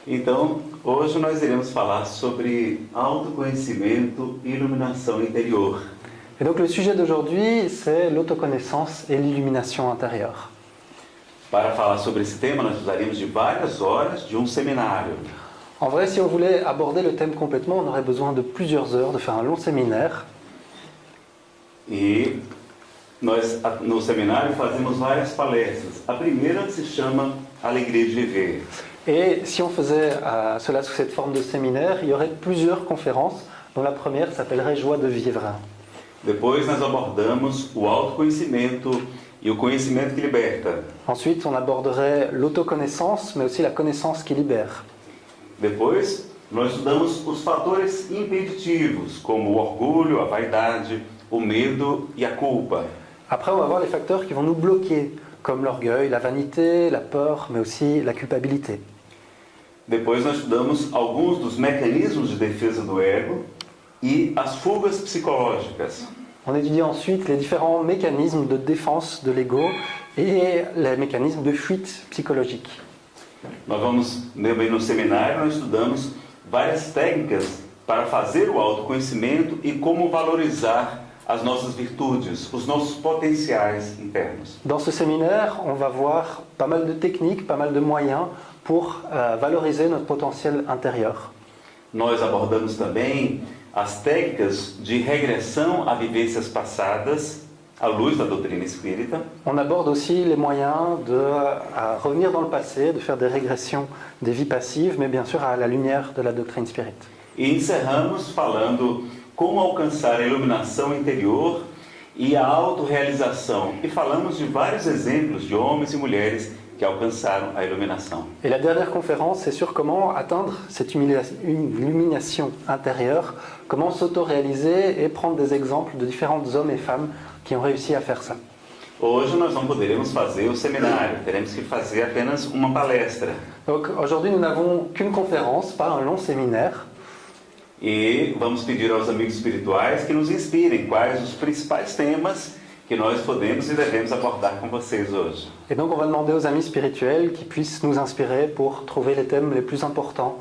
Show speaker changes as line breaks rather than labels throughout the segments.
Então, hoje nós iremos falar sobre autoconhecimento e iluminação interior.
Et donc le sujet d'aujourd'hui, c'est l'autoconnaissance et l'illumination intérieure.
Para falar sobre esse tema, nós precisaríamos de várias horas de um seminário.
En vrai, si on voulait aborder le thème complètement, on aurait besoin de plusieurs heures, de faire un long séminaire.
E nós, no seminário, fazemos várias palestras. A primeira se chama Alegria de Viver.
Et si on faisait cela sous cette forme de séminaire, il y aurait plusieurs conférences, dont la première s'appellerait Joie de vivre.
Depois nós abordamos o autoconhecimento e o conhecimento que liberta.
Ensuite, on aborderait l'autoconnaissance, mais aussi la connaissance qui libère.
Depois, nós estudamos os fatores impeditivos, como o orgulho, a vaidade, o medo e a culpa.
Après, on va voir les facteurs qui vont nous bloquer, comme l'orgueil, la vanité, la peur, mais aussi la culpabilité.
Depois, nós estudamos alguns dos mecanismos de defesa do ego e as fugas psicológicas.
On étudie ensuite les différents mécanismes de défense de l'ego et les mécanismes de fuite psychologique.
Nós vamos, também no seminário, nós estudamos várias técnicas para fazer o autoconhecimento e como valorizar as nossas virtudes, os nossos potenciais internos.
Dans ce séminaire, on va voir pas mal de techniques, pas mal de moyens pour valoriser notre potentiel intérieur.
Nós abordamos também as técnicas de regressão a vivências passadas, à luz da doutrina espírita.
On aborde aussi les moyens de revenir dans le passé, de faire des régressions des vies passives, mais bien sûr à la lumière de la doctrine spirit.
E encerramos falando como alcançar a iluminação interior e a autorrealização. E falamos de vários exemplos de homens e mulheres que alcançaram a iluminação.
Et la dernière conférence, c'est sur comment atteindre cette illumination intérieure, comment s'auto-réaliser et prendre des exemples de différents hommes et femmes qui ont réussi à faire ça.
Hoje nós não poderemos fazer o seminário, teremos que fazer apenas uma palestra.
Donc aujourd'hui, nous n'avons qu'une conférence, pas un long séminaire.
E vamos pedir aos amigos espirituais que nos inspirem quais os principais temas que nós podemos e devemos abordar com vocês hoje.
Et donc on va demander aux amis spirituels qui puissent nous inspirer pour trouver les thèmes les plus importants,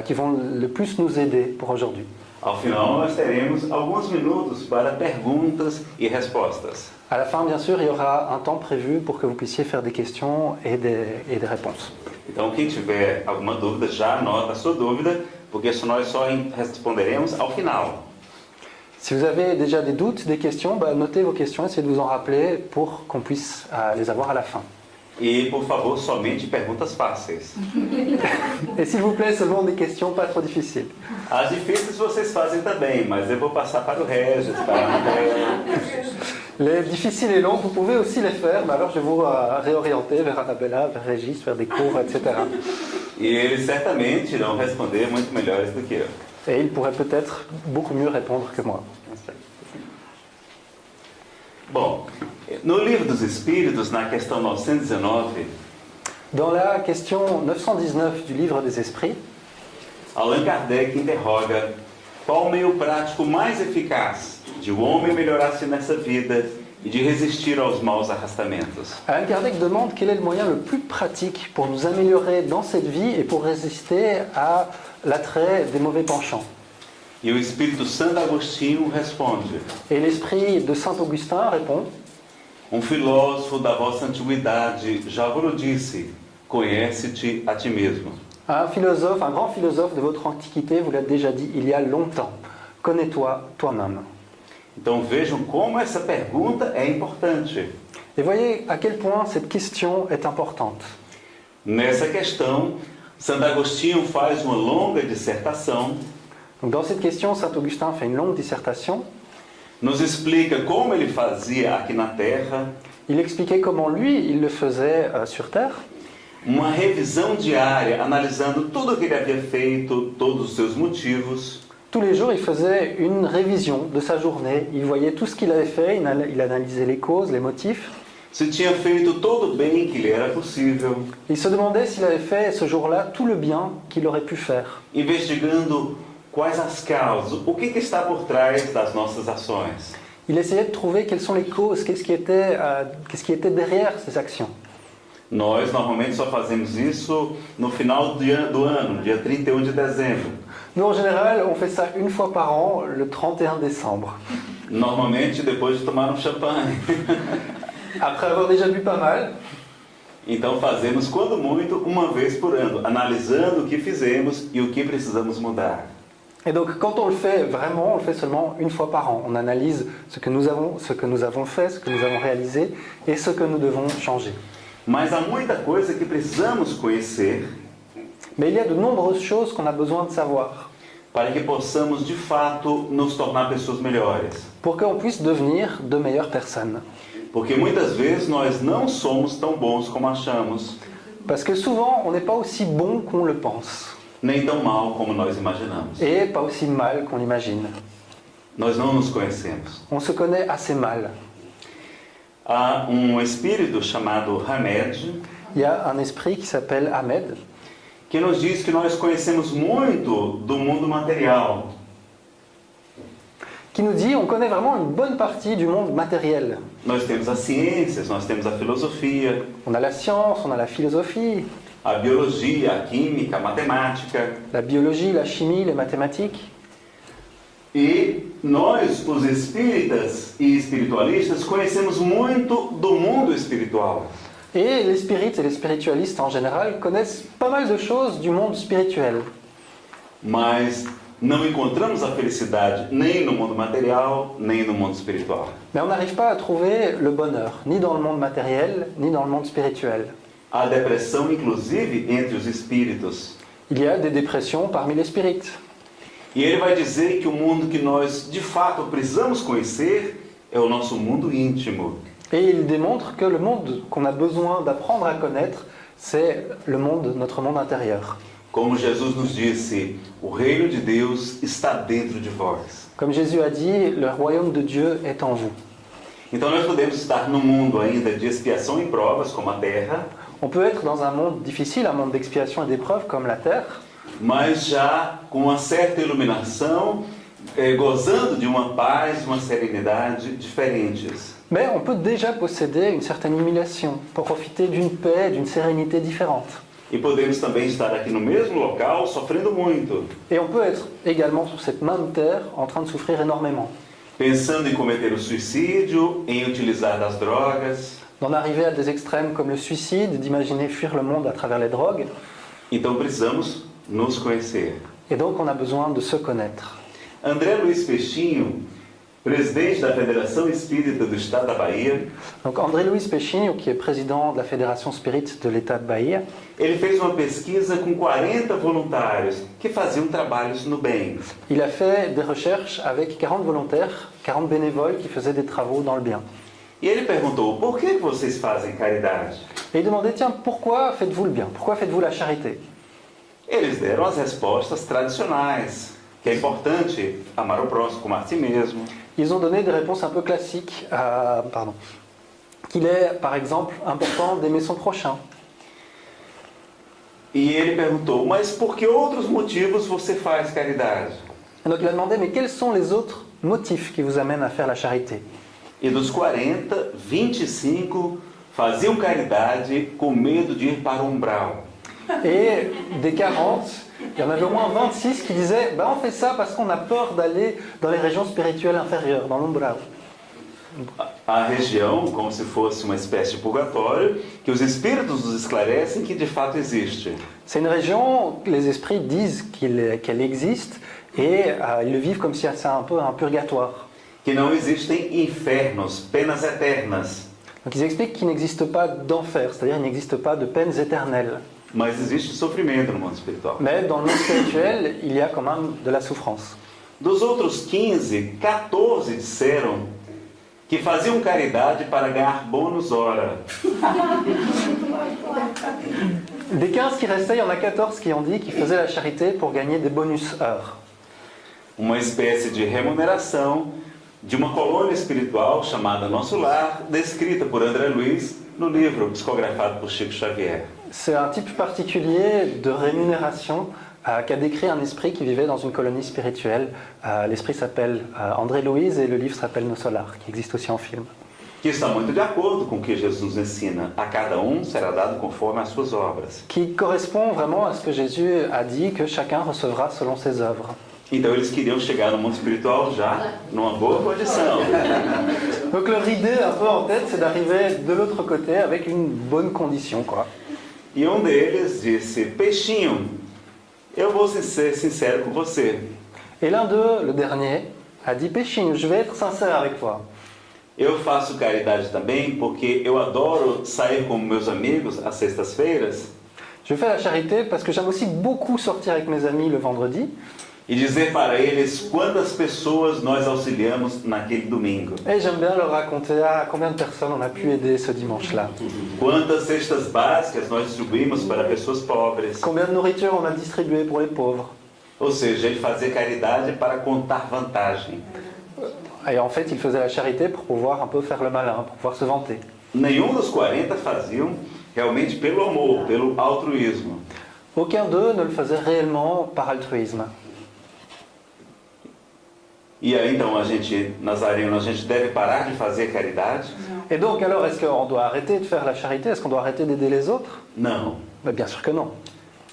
qui vont le plus nous aider pour aujourd'hui.
Ao final, nós teremos alguns minutos para perguntas e respostas.
À la fin, bien sûr, il y aura un temps prévu pour que vous puissiez faire des questions et des réponses.
Então, quem tiver alguma dúvida, já anota a sua dúvida, porque nós só responderemos ao final.
Si vous avez déjà des doutes, des questions, notez vos questions, essayez de vous en rappeler pour qu'on puisse les avoir à la fin.
E, por favor, somente perguntas fáceis.
Et s'il vous plaît, seulement des questions pas trop difficiles.
As difíceis vocês fazem também, mas eu vou passar para o Regis, para a Annabelle.
Les difficiles et longs, vous pouvez aussi les faire, mais alors je vais vous réorienter vers Annabella, vers Régis, vers des cours, etc.
E eles certamente irão responder muito melhores do que eu.
Et ils pourraient peut-être beaucoup mieux répondre que moi.
Bom, no Livro dos Espíritos, na questão 919,
Dans la question 919 du Livre des Esprits,
Allan Kardec interroga qual o meio prático mais eficaz de o homem melhorar-se nessa vida e de resistir aos maus arrastamentos.
Allan Kardec demande quel est le moyen le plus pratique pour nous améliorer dans cette vie et pour résister à l'attrait des mauvais penchants.
E o Espírito Santo Agostinho responde:
Et l'esprit de Saint Augustin répond:
filósofo da vossa antiguidade já vos disse, conhece-te a ti mesmo.
Un philosophe, un grand philosophe de votre antiquité vous l'a déjà dit il y a longtemps. Connais-toi toi-même.
Então vejam como essa pergunta é importante.
Et voyez à quel point cette question est importante.
Nessa questão, Santo Agostinho faz uma longa dissertação.
Donc dans cette question, Saint Augustin fait une longue dissertation.
Nos explica como ele fazia aqui na Terra.
Il expliquait comment lui, il le faisait sur Terre.
Uma revisão diária, analisando tudo o que ele havia feito, todos os seus motivos.
Tous les jours, il faisait une révision de sa journée. Il voyait tout ce qu'il avait fait, il analysait les causes, les motifs.
Se tinha feito todo o bem que lhe era possível.
Il se demandait s'il avait fait ce jour-là tout le bien qu'il aurait pu faire.
Investigando quais as causas, o que está por trás das nossas ações.
Il essayait de trouver quelles sont les causes, qu'est-ce qui était derrière ces actions.
Nós normalmente só fazemos isso no final do ano, dia 31 de dezembro.
Nous, en général, on fait ça une fois par an, le 31 décembre.
Normalmente depois de tomar um champanhe.
Après avoir déjà bu pas mal,
Então fazemos, quando muito, uma vez por ano, analisando o que fizemos e o que precisamos mudar.
et donc quand on le fait vraiment, on le fait seulement une fois par an. On analyse ce que nous avons fait, ce que nous avons réalisé et ce que nous devons changer.
Mas há muita coisa que precisamos conhecer
Mais il y a de nombreuses choses qu'on a besoin de savoir
para que possamos, de fato, nos tornar pessoas melhores.
pour qu'on puisse devenir de meilleures personnes.
Porque muitas vezes nós não somos tão bons como achamos,
Parce que souvent, on n'est pas aussi bon qu'on le pense
nem tão mal como nós imaginamos.
et pas aussi mal qu'on l'imagine.
Nós não nos conhecemos.
On se connaît assez mal.
Há um espírito chamado Hamed
Il y a un esprit qui s'appelle Ahmed
que nos diz que nós conhecemos muito do mundo material,
qui nous dit on connaît vraiment une bonne partie du monde matériel.
nós temos as ciências, nós temos a filosofia,
On a la science, on a la philosophie,
a biologia, a química, a matemática.
la biologie, la chimie, les mathématiques.
E nós, os espíritas e espiritualistas, conhecemos muito do mundo espiritual.
Et les spirites et les spiritualistes en général connaissent pas mal de choses du monde spirituel.
Mas não encontramos a felicidade nem no mundo material, nem no mundo espiritual.
Mais on n'arrive pas à trouver le bonheur, ni dans le monde matériel, ni dans le monde spirituel.
Há depressão, inclusive, entre os espíritos.
Il y a des dépressions parmi les spirites.
E ele vai dizer que o mundo que nós, de fato, precisamos conhecer é o nosso mundo íntimo.
Et il démontre que le monde qu'on a besoin d'apprendre à connaître, c'est le monde, notre monde intérieur.
Como Jesus nos disse, o reino de Deus está dentro de vós.
Comme Jésus a dit, le royaume de Dieu est en vous.
Então nós podemos estar num mundo ainda de expiação e provas, como a Terra,
On peut être dans un monde difficile, un monde d'expiation et d'épreuve comme la terre,
mas já com uma certa iluminação, gozando de uma paz, uma serenidade diferentes.
mais on peut déjà posséder une certaine humiliation, pour profiter d'une paix, d'une sérénité différente.
E podemos também estar aqui no mesmo local, sofrendo muito,
Et on peut être également sur cette même terre en train de souffrir énormément,
pensando em cometer o suicídio, em utilizar das drogas.
d'en arriver à des extrêmes comme le suicide, d'imaginer fuir le monde à travers les drogues.
Então precisamos nos conhecer.
Et donc on a besoin de se connaître.
André Luiz Peixinho, presidente da Federação Espírita do Estado da Bahia,
Donc André Luiz Peixinho, qui est président de la Fédération Spirit de l'État de Bahia,
ele fez uma pesquisa com 40 voluntários que faziam trabalhos no bem.
il a fait des recherches avec 40 volontaires, 40 bénévoles qui faisaient des travaux dans le bien.
E ele perguntou, por que vocês fazem caridade?
Et il demandait, tiens, pourquoi faites-vous le bien? Pourquoi faites-vous la charité?
Eles deram as respostas tradicionais, que é importante amar o próximo como a si mesmo,
Ils ont donné des réponses un peu classiques, qu'il est, par exemple, important d'aimer son prochain.
E ele perguntou, mas por que outros motivos você faz caridade?
Et donc il a demandé, mais quels sont les autres motifs qui vous amènent à faire la charité?
E dos 40, 25 faziam caridade com medo de ir para o umbral.
Et des 40, il y en avait au moins 26 qui disaient, bah on fait ça parce qu'on a peur d'aller dans les régions spirituelles inférieures, dans l'umbral.
A região, como se fosse uma espécie de purgatório, que os espíritos nos esclarecem que de fato existe.
C'est une région que les esprits disent qu'elle existe et ils le vivent comme si c'est un peu un purgatoire.
Que não existem infernos, penas eternas,
Donc ils expliquent qu'il n'existe pas d'enfer, c'est-à-dire qu'il n'existe pas de peines éternelles.
mas existe sofrimento no mundo espiritual.
Mais dans le monde spirituel, il y a quand même de la souffrance.
Dos outros 15, 14 disseram que faziam caridade para ganhar bônus hora.
Des 15 qui restaient, il y en a 14 qui ont dit qu'ils faisaient la charité pour gagner des bonus heures.
Uma espécie de remuneração de uma colônia espiritual chamada Nosso Lar, descrita por André Luiz no livro psicografado por Chico Xavier.
C'est un type particulier de rémunération qu'a décrit un esprit qui vivait dans une colonie spirituelle. L'esprit s'appelle André Louise et le livre s'appelle Nos Solars, qui existe aussi en film.
que está muito de acordo com o que Jesus nos ensina. A cada um será dado conforme as suas obras.
qui correspond vraiment à ce que Jésus a dit, que chacun recevra selon ses œuvres.
Então eles queriam chegar no mundo espiritual já numa boa condição.
Donc leur idée un peu en tête, c'est d'arriver de l'autre côté avec une bonne condition, quoi.
E um deles disse: Peixinho, eu vou ser sincero com você.
Et l'un d'eux, le dernier, a dit, Péchinho, je vais être sincère avec toi.
Eu faço caridade também porque eu adoro sair com meus amigos às sextas-feiras
Je fais la charité parce que j'aime aussi beaucoup sortir avec mes amis le vendredi
e dizer para eles quantas pessoas nós auxiliamos naquele domingo.
et j'aime bien leur raconter combien de personnes on a pu aider ce dimanche-là.
Quantas cestas básicas nós distribuímos para pessoas pobres.
Combien de nourriture on a distribué pour les pauvres.
Ou seja, ele fazia caridade para contar vantagem.
Et en fait, il faisait la charité pour pouvoir un peu faire le malin, pour pouvoir se vanter.
Nenhum dos 40 faziam realmente pelo amor, pelo altruísmo.
Aucun d'eux ne le faisait réellement par altruisme.
E aí então a gente, Nazareno, a gente deve parar de fazer caridade?
Et donc alors, est-ce qu'on doit arrêter de faire la charité? Est-ce qu'on doit arrêter d'aider les autres?
Não.
Mais bien sûr que non.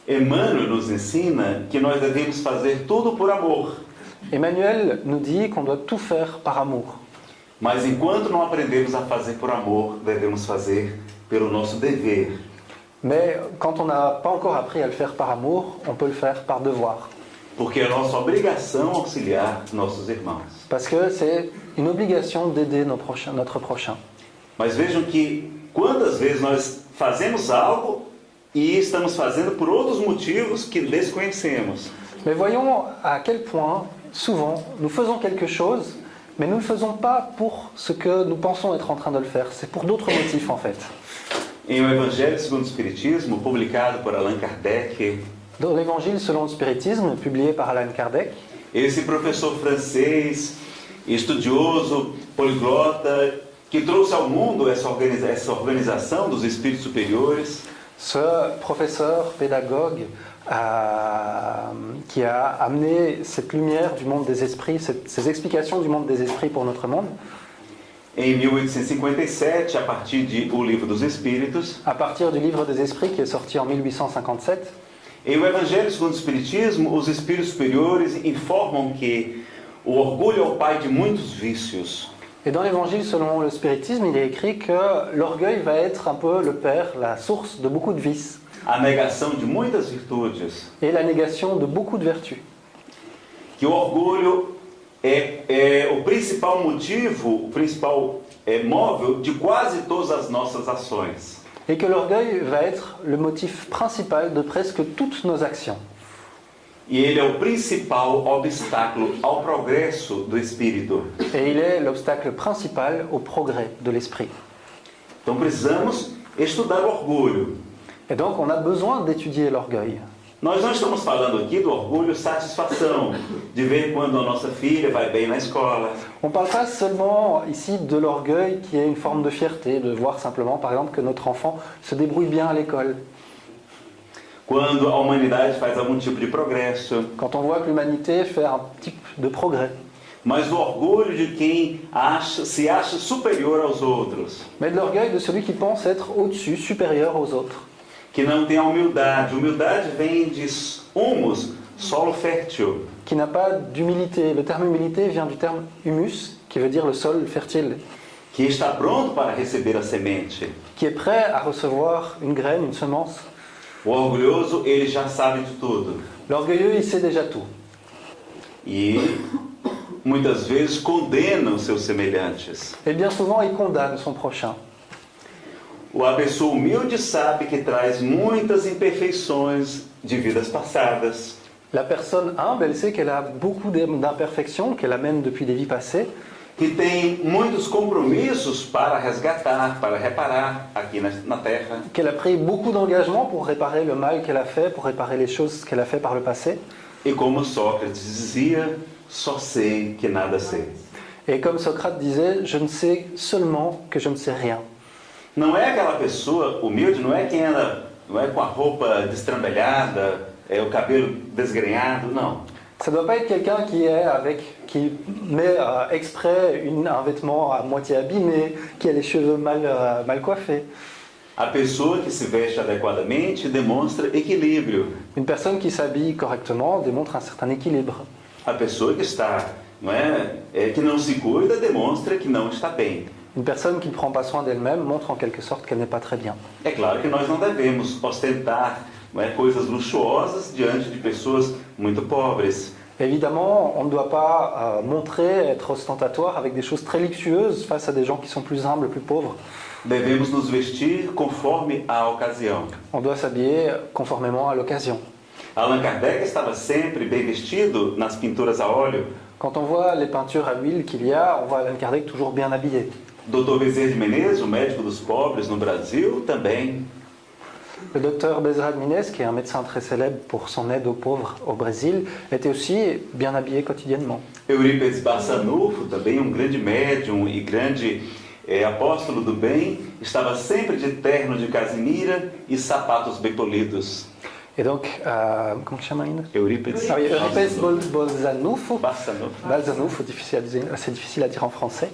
Emmanuel nos ensina que nós devemos fazer tudo por amor.
Emmanuel nous dit qu'on doit tout faire par amour.
Mas enquanto não aprendemos a fazer por amor, devemos fazer pelo nosso dever.
Mais quand on n'a pas encore appris à le faire par amour, on peut le faire par devoir.
Porque é nossa obrigação auxiliar nossos irmãos.
Parce que c'est une obligation d'aider notre prochain.
Mas vejam que quantas vezes nós fazemos algo e estamos fazendo por outros motivos que desconhecemos.
Mais voyons à quel point, souvent, nous faisons quelque chose, mais nous ne le faisons pas pour ce que nous pensons être en train de le faire. C'est pour d'autres motifs, en fait.
Em O Evangelho segundo o Espiritismo, publicado por Allan Kardec,
Dans l'Évangile selon le spiritisme, publié par Allan Kardec,
esse professor francês, estudioso, poliglota, que trouxe ao mundo essa organização dos espíritos superiores,
ce professeur pédagogue qui a amené cette lumière du monde des esprits, ces explications du monde des esprits pour notre monde,
em 1857, a partir de O Livro dos Espíritos,
à partir du Livre des Esprits qui est sorti en 1857.
em O Evangelho segundo o Espiritismo, os espíritos superiores informam que o orgulho é o pai de muitos vícios.
Et dans l'Évangile selon le spiritisme, il est écrit que l'orgueil va être un peu le père, la source de beaucoup de vices,
A negação de muitas virtudes.
et la négation de beaucoup de vertus.
Que o orgulho é o principal motivo, o principal móvel de quase todas as nossas ações.
Et que l'orgueil va être le motif principal de presque toutes nos actions.
E ele é o principal obstáculo ao progresso do espírito.
Et il est l'obstacle principal au progrès de l'esprit.
Então precisamos estudar o orgulho.
Et donc on a besoin d'étudier l'orgueil.
Nós não estamos falando aqui do orgulho satisfação, de ver quando a nossa filha vai bem na escola.
On ne parle pas seulement ici de l'orgueil qui est une forme de fierté, de voir simplement par exemple que notre enfant se débrouille bien à l'école.
Quando a humanidade faz algum tipo de progresso.
Quand on voit que l'humanité fait un type de progrès.
Mas do orgulho de quem se acha superior aos outros.
Mais de l'orgueil de celui qui pense être au-dessus, supérieur aux autres.
Que não tem a humildade. Humildade vem de humus, solo fértil.
Qui n'a pas d'humilité. Le terme humilité vient du terme humus, qui veut dire le sol fertile.
Que está pronto para receber a semente.
Qui est prêt à recevoir une graine, une semence.
O orgulhoso, ele já sabe de tudo.
L'orgueilleux, il sait déjà tout.
E muitas vezes condena os seus semelhantes.
Et bien souvent, il condamne son prochain.
A pessoa humilde sabe que traz muitas imperfeições de vidas passadas.
La personne humble, elle sait qu'elle a beaucoup d'imperfections, qu'elle amène depuis des vies passées.
Que tem muitos compromissos para resgatar, para reparar aqui na Terra.
Qu'elle a pris beaucoup d'engagement pour réparer le mal qu'elle a fait, pour réparer les choses qu'elle a fait par le passé.
E como Sócrates dizia, só sei que nada sei.
Et comme Socrate disait, je ne sais seulement que je ne sais rien.
Não é aquela pessoa humilde, não é quem anda, não é com a roupa destrambelhada, o cabelo desgrenhado, não.
Ça ne doit pas être quelqu'un qui met exprès un vêtement à moitié abîmé, qui a les cheveux mal coiffés.
A pessoa que se veste adequadamente demonstra equilíbrio.
Une personne qui s'habille correctement démontre un certain équilibre.
A pessoa que está, que não se cuida demonstra que não está bem.
Une personne qui ne prend pas soin d'elle-même montre en quelque sorte qu'elle n'est pas très bien.
É claro que nós não devemos ostentar coisas luxuosas diante de pessoas muito pobres.
Évidemment, on ne doit pas montrer, être ostentatoire avec des choses très luxueuses face à des gens qui sont plus humbles, plus pauvres.
Devemos nos vestir conforme a ocasião.
On doit s'habiller conformément à l'occasion.
Allan Kardec estava sempre bem vestido nas pinturas a óleo.
Quand on voit les peintures à l'huile qu'il y a, on voit Allan Kardec toujours bien habillé.
Dr. Bezerra de Menezes, o médico dos pobres no Brasil, também.
Le docteur Bezerra de Menezes, qui est un médecin très célèbre pour son aide aux pauvres au Brésil, était aussi bien habillé quotidiennement.
Eurípides Barçanufo, também grande médium e grande apóstolo do bem, estava sempre de terno de casimira e sapatos bem polidos.
Et donc, comment se chama ainda?
Eurípides
Barçanufo, c'est difficile à dire en français,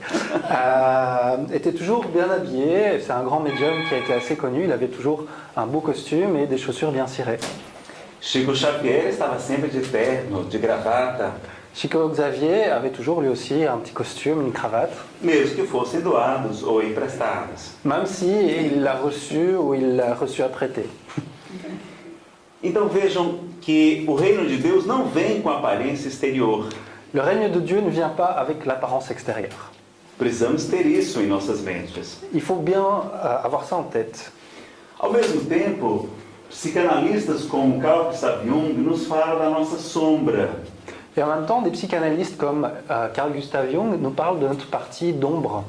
était toujours bien habillé. C'est un grand médium qui a été assez connu. Il avait toujours un beau costume et des chaussures bien cirées.
Chico Xavier estava sempre de terno, de gravata.
Chico Xavier avait toujours lui aussi un petit costume, une cravate.
Mesmo que fossem doados ou emprestados.
Même si il l'a reçu ou il l'a reçu à prêter.
Então vejam que o reino de Deus não vem com aparência exterior.
Le règne de Dieu ne vient pas avec l'apparence extérieure.
Precisamos ter isso em nossas mentes.
Il faut bien avoir ça en tête.
Ao mesmo tempo, psicanalistas como Carl Gustav Jung nos falam da nossa sombra.
Et en même temps, des psychanalystes comme Carl Gustav Jung nous parlent de notre partie d'ombre.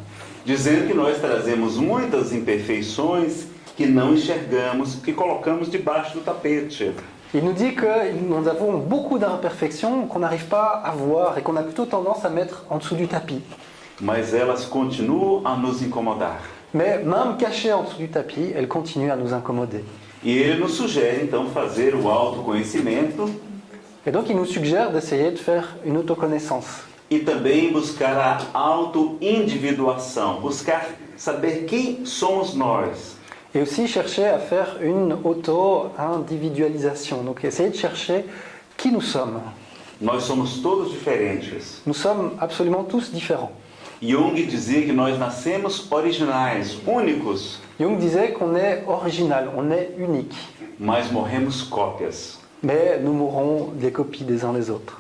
Dizendo que nós trazemos muitas imperfeições que não enxergamos, que colocamos debaixo do tapete.
Il nous dit que nous avons beaucoup d'imperfections qu'on n'arrive pas à voir et qu'on a plutôt tendance à mettre en dessous du tapis.
Mas elas continuam a nos incomodar.
Mais même cachées en dessous du tapis, elles continuent à nous incommoder.
E ele nos sugere então fazer o autoconhecimento.
Et donc il nous suggère d'essayer de faire une autoconnaissance.
E também buscar a auto-individuação, buscar saber quem somos nós.
Et aussi chercher à faire une auto-individualisation. Donc essayer de chercher qui nous sommes.
Nós somos todos diferentes.
Nous sommes absolument tous différents.
Jung dizia que nós nascemos originais, únicos.
Jung disait qu'on est original, on est unique.
Mas morremos cópias.
Mais nous mourrons des copies des uns des autres.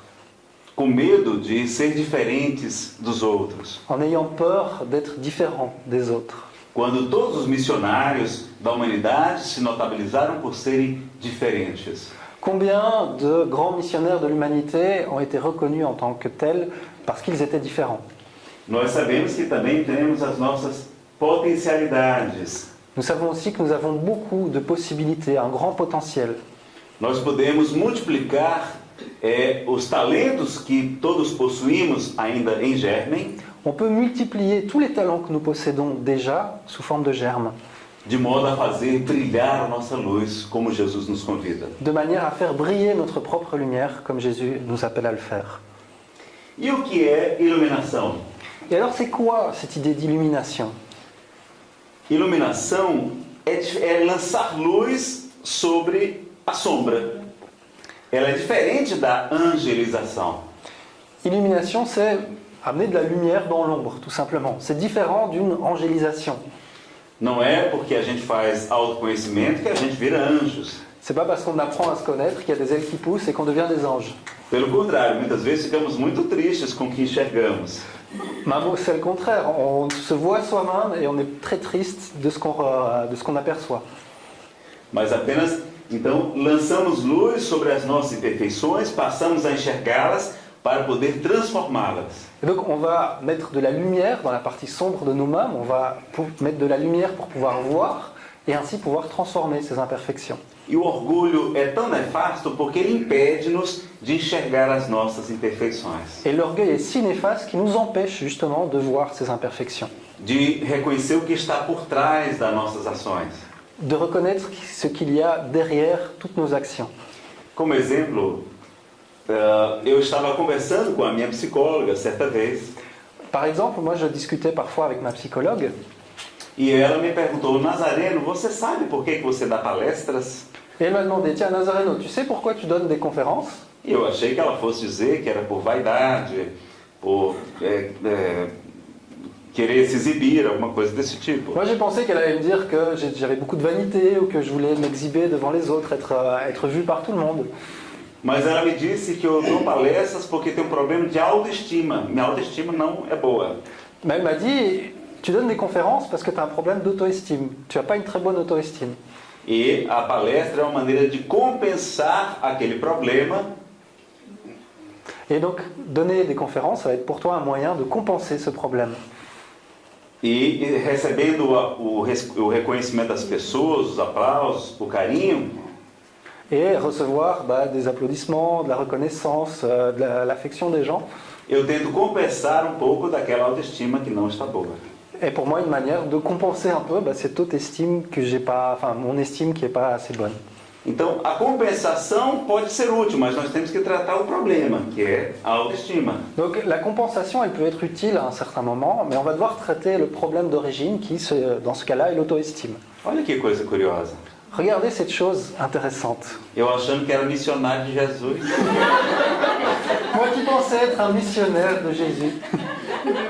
Com medo de ser diferentes dos outros.
En ayant peur d'être différents des autres.
Quando todos os missionários da humanidade se notabilizaram por serem diferentes.
Combien de grands missionnaires de l'humanité ont été reconnus en tant que tels parce qu'ils étaient différents?
Nós sabemos que também temos as nossas potencialidades.
Nous savons aussi que nous avons beaucoup de possibilités, un grand potentiel.
Nós podemos multiplicar os talentos que todos possuímos ainda em germen.
On peut multiplier tous les talents que nous possédons déjà sous forme de germes.
De modo a fazer brilhar a nossa luz, como Jesus nos convida.
De manière à faire briller notre propre lumière, comme Jésus nous appelle à le faire.
E o que é iluminação?
Et alors c'est quoi cette idée d'illumination?
Iluminação é lançar luz sobre a sombra. Ela é diferente da angelização.
Illumination, c'est amener de la lumière dans l'ombre, tout simplement. C'est différent d'une angélisation.
Não é porque a gente faz autoconhecimento que a gente vira anjos.
C'est pas parce qu'on apprend à se connaître qu'il y a des ailes qui poussent et qu'on devient des anges.
Pelo contrário, muitas vezes ficamos muito tristes com o que enxergamos.
Mais c'est le contraire. On se voit soi-même et on est très triste de ce qu'on aperçoit.
Mas apenas, então, lançamos luz sobre as nossas imperfeições, passamos a enxergá-las para poder transformá-las.
Et donc on va mettre de la lumière dans la partie sombre de nous-mêmes, on va mettre de la lumière pour pouvoir voir et ainsi pouvoir transformer ces imperfections.
E o orgulho é tão nefasto porque ele impede-nos de enxergar as nossas imperfeições.
Et l'orgueil est si néfaste qu'il nous empêche justement de voir ces imperfections.
De reconhecer o que está por trás das nossas ações.
De reconnaître ce qu'il y a derrière toutes nos actions.
Como exemplo, eu estava conversando com a minha psicóloga certa vez
Par exemple, moi je discutais parfois avec ma psychologue
e ela me perguntou: Nazareno, você sabe por que você dá palestras?
et elle m'a demandé, tiens Nazareno, tu sais pourquoi tu donnes des conférences?
E eu achei que ela fosse dizer que era por vaidade, por querer se exibir, alguma coisa desse tipo.
Moi j'ai pensé qu'elle allait me dire que j'avais beaucoup de vanité ou que je voulais m'exhiber devant les autres, être vu par tout le monde.
Mas ela me disse que eu dou palestras porque tem um problema de autoestima. Minha autoestima não é boa.
Mais elle m'a dit, tu donnes des conférences parce que tu as un problème d'auto-estime. Tu n'as pas une très bonne auto-estime.
E a palestra é uma maneira de compensar aquele problema.
Et donc, donner des conférences, ça va être pour toi un moyen de compenser ce problème.
E recebendo o reconhecimento das pessoas, os aplausos, o carinho,
Et recevoir des applaudissements, de la reconnaissance, de l'affection des gens,
eu tento compensar um pouco daquela autoestima que não está boa.
est pour moi une manière de compenser un peu cette auto-estime que j'ai pas, enfin mon estime qui n'est pas assez bonne.
Então, a compensação pode ser útil, mas nós temos que tratar o problema, que é a autoestima.
Donc la compensation, elle peut être utile à un certain moment, mais on va devoir traiter le problème d'origine qui, dans ce cas-là, est l'auto-estime.
Olha que coisa curiosa.
Regardez cette chose intéressante.
Eu achando que era missionário de Jesus.
Moi qui pensais être un missionnaire de Jésus,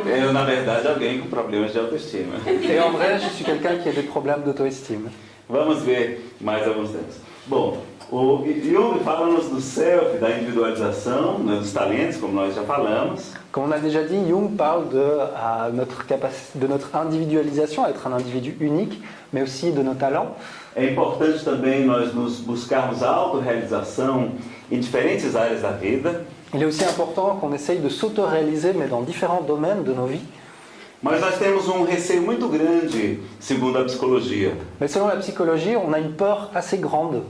Eu, na verdade, alguém com problemas de autoestima.
et en vrai, je suis quelqu'un qui a des problèmes d'auto-estime.
Vamos ver mais alguns deles. Bom, o Jung fala-nos do self, da individualização, né, dos talentos, como nós já falamos.
Comme on a déjà dit, Jung parle de notre individualisation, être un individu unique, mais aussi de nos talents.
É importante também nós nos buscarmos a autorrealização em diferentes áreas da vida.
Il est aussi important qu'on essaye de s'auto-réaliser, mais dans différents domaines de nos vies.
Mas nós temos um receio muito grande, segundo a psicologia.
Mais selon la psychologie, on a une peur assez grande.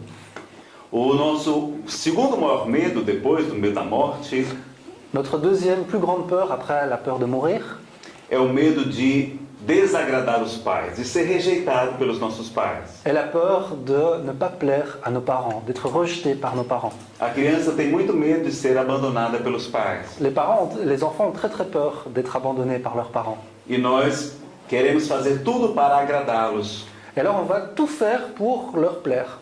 O nosso segundo maior medo, depois do medo da morte,
Notre deuxième plus grande peur, après la peur de mourir,
é o medo de desagradar os pais, de ser rejeitado pelos nossos pais.
est la peur de ne pas plaire à nos parents, d'être rejeté par nos parents.
A criança tem muito medo de ser abandonada pelos pais.
Les enfants ont très très peur d'être abandonnés par leurs parents.
E nós queremos fazer tudo para agradá-los.
Et alors on va tout faire pour leur plaire.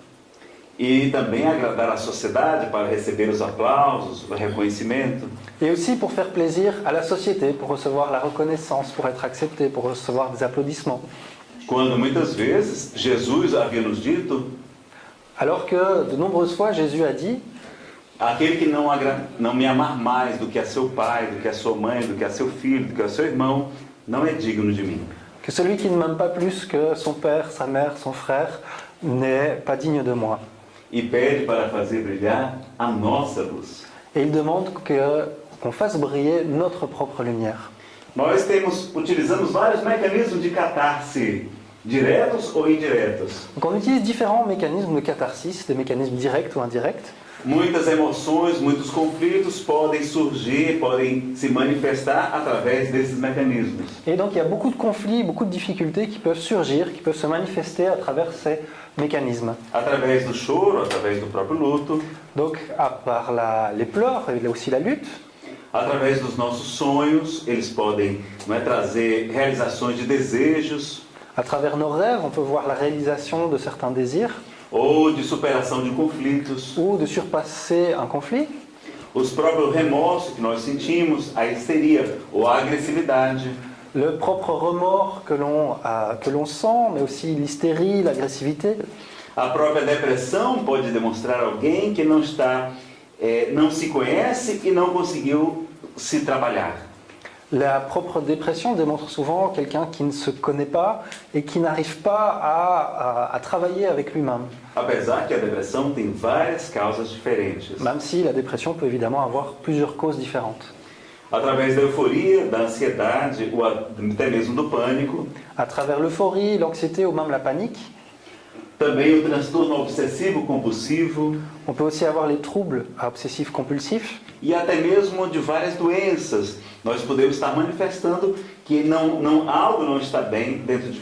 E também agradar a sociedade para receber os aplausos, o reconhecimento.
Et aussi pour faire plaisir à la société, pour recevoir la reconnaissance, pour être accepté, pour recevoir des applaudissements.
Quando muitas vezes Jesus havia nos dito:
Alors que de nombreuses fois Jésus a dit,
aquele que não me amar mais do que a seu pai, do que a sua mãe, do que a seu filho, do que a seu irmão, não é digno de mim.
que celui qui ne m'aime pas plus que son père, sa mère, son frère, n'est pas digne de moi.
E pede para fazer brilhar a nossa luz.
Et il demande qu'on fasse briller notre propre lumière.
Nós utilizamos vários mecanismos de catarse, diretos ou indiretos.
Donc on utilise différents mécanismes de catharsis, des mécanismes directs ou indirects.
Muitas emoções, muitos conflitos podem surgir, podem se manifestar através desses mecanismos.
Et donc il y a beaucoup de conflits, beaucoup de difficultés qui peuvent surgir, qui peuvent se manifester à travers ces mécanismes.
Através do choro, através do próprio luto,
Donc à part les pleurs et aussi la lutte,
através dos nossos sonhos, eles podem trazer realizações de desejos
à travers nos rêves, on peut voir la réalisation de certains désirs
ou de superação de conflitos,
ou de surpasser un conflit.
os próprios remorsos que nós sentimos, a histeria ou a agressividade.
Le propre remords que l'on sent, mais aussi l'hystérie, l'agressivité.
A própria depressão pode demonstrar alguém que não se conhece e não conseguiu se trabalhar.
La propre dépression démontre souvent quelqu'un qui ne se connaît pas et qui n'arrive pas à travailler avec lui-même.
Apesar que a depressão tem várias causas diferentes.
Même si la dépression peut évidemment avoir plusieurs causes différentes.
Através da euforia, da ansiedade ou até mesmo do pânico.
À travers l'euphorie, l'anxiété ou même la panique.
Também o transtorno obsessivo compulsivo.
On peut aussi avoir les troubles obsessifs compulsifs.
E até mesmo de várias doenças. Nós podemos estar manifestando que algo não está bem dentro de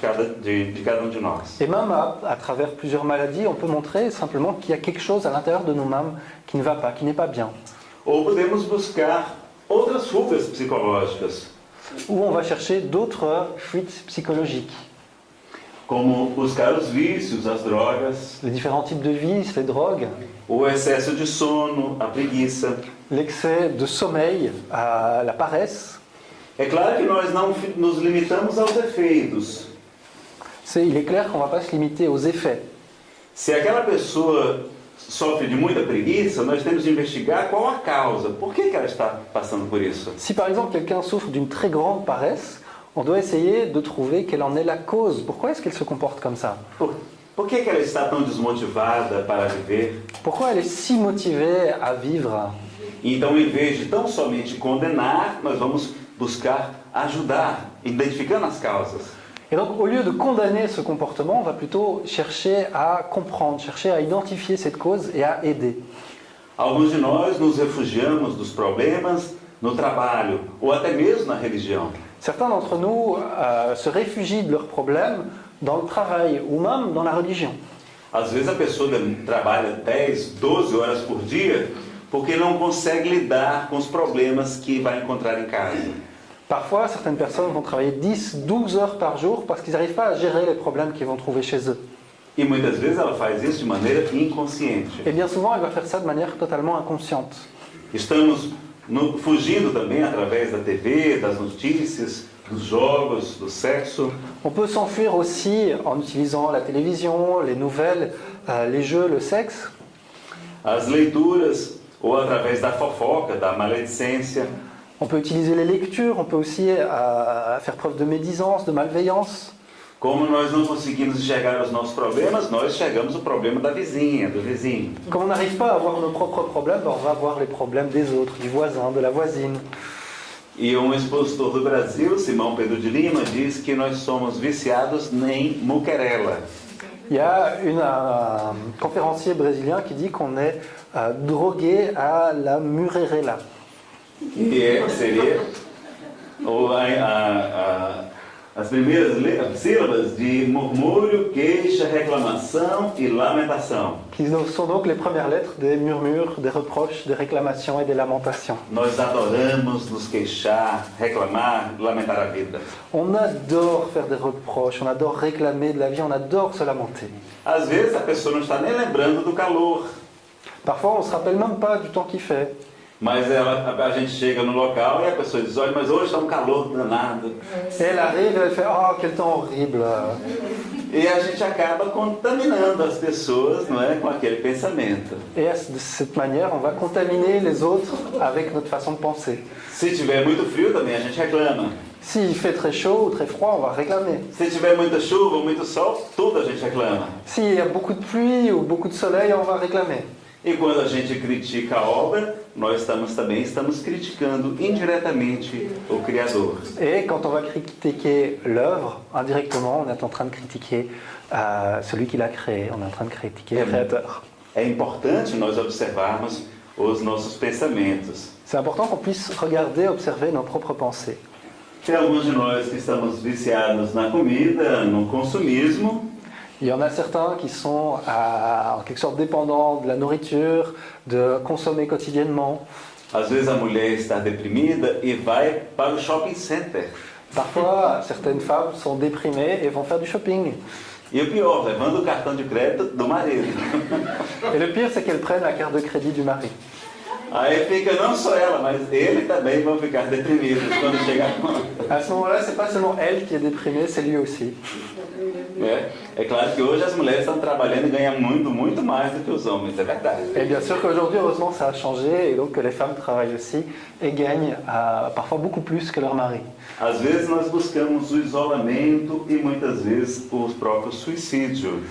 cada um de nós.
Et même à travers plusieurs maladies, on peut montrer simplement qu'il y a quelque chose à l'intérieur de nous-mêmes qui ne va pas, qui n'est pas bien.
Ou podemos buscar outras fugas psicológicas,
Ou on va chercher d'autres fuites psychologiques.
como buscar os vícios, as drogas,
Les différents types de vices, les drogues,
o excesso de sono, a preguiça.
l'excès de sommeil, la paresse.
É claro que nós não nos limitamos aos efeitos.
Il est clair qu'on ne va pas se limiter aux effets.
Se aquela pessoa sofre de muita preguiça, nós temos de investigar qual a causa. Por que ela está passando por isso?
Si par exemple quelqu'un souffre d'une très grande paresse, on doit essayer de trouver quelle en est la cause. Pourquoi est-ce qu'elle se comporte comme ça?
Por que ela está tão desmotivada para viver?
Pourquoi elle est si motivée à vivre?
Então, em vez de tão somente condenar, nós vamos buscar ajudar, identificando as causas.
Et donc au lieu de condamner ce comportement, on va plutôt chercher à comprendre, chercher à identifier cette cause et à aider.
Alguns de nós nos refugiamos dos problemas no trabalho ou até mesmo na religião.
Certains d'entre nous se réfugient de leurs problèmes dans le travail ou même dans la religion.
Às vezes a pessoa trabalha 10, 12 horas por dia porque não consegue lidar com os problemas que vai encontrar em casa.
Parfois, certaines personnes vont travailler 10, 12 heures par jour parce qu'ils n'arrivent pas à gérer les problèmes qu'ils vont trouver chez eux.
E muitas vezes ela faz isso de maneira inconsciente.
Et bien souvent, elle va faire ça de manière totalement inconsciente.
Estamos fugindo também através da TV, das notícias, dos jogos, do sexo.
On peut s'enfuir aussi en utilisant la télévision, les nouvelles, les jeux, le sexe.
As leituras, ou através da fofoca, da maledicência.
On peut utiliser les lectures, on peut aussi faire preuve de médisance, de malveillance.
Como nós não conseguimos enxergar os nossos problemas, nós enxergamos o problema da vizinha, do vizinho.
Comme on n'arrive pas à voir nos propres problèmes, on va voir les problèmes des autres, du voisin, de la voisine.
E um expositor do Brasil, Simão Pedro de Lima, diz que nós somos viciados em muquerela.
Il y a un conférencier brésilien qui dit qu'on est drogué à la murerela.
Que seria as primeiras sílabas de murmúrio, queixa, reclamação e lamentação.
Qui sont donc les premières lettres des murmures, des reproches, des réclamations et des lamentations.
Nós adoramos nos queixar, reclamar, lamentar a vida.
On adore faire des reproches, on adore réclamer de la vie, on adore se lamenter.
Às vezes a pessoa não está nem lembrando do calor.
Parfois on ne se rappelle même pas du temps qu'il fait.
Mas a gente chega no local e a pessoa diz, olha, mas hoje está um calor danado.
Et elle arrive et elle fait « Oh, quel temps horrible !»
E a gente acaba contaminando as pessoas, não é, com aquele pensamento.
Et de cette manière, on va contaminer les autres avec notre façon de penser.
Se tiver muito frio também a gente reclama.
S'il fait très chaud ou très froid, on va réclamer.
Se tiver muita chuva ou muito sol, tudo a gente reclama.
S'il y a beaucoup de pluie ou beaucoup de soleil, on va réclamer.
E quando a gente critica a obra, nós também estamos criticando indiretamente o Criador.
Et quand on va critiquer l'œuvre, indirectement, on est en train de critiquer celui qui l'a créé, on est en train de critiquer le créateur.
É importante nós observarmos os nossos pensamentos.
C'est important qu'on puisse regarder, observer nos propres pensées.
Tem alguns de nós que estamos viciados na comida, no consumismo.
Il y en a certains qui sont en quelque sorte dépendants de la nourriture, de consommer quotidiennement.
Às vezes a mulher está deprimida e vai para o shopping center.
Parfois, certaines femmes sont déprimées et vont faire du shopping.
E o pior, levando o cartão de crédito do marido.
Et le pire, c'est qu'elles prennent la carte de crédit du mari.
Aí fica não só ela, mas ele também vão ficar deprimidos quando chegar a conta.
À ce moment-là, c'est pas seulement elle qui est déprimée, c'est lui aussi.
É claro que hoje as mulheres estão trabalhando e ganham muito, muito mais do que os homens, é verdade.
Et bien sûr qu'aujourd'hui, heureusement, ça a changé et donc que les femmes travaillent aussi et gagnent parfois beaucoup plus que leur mari.
Às vezes nós buscamos o isolamento e muitas vezes o próprio suicídio.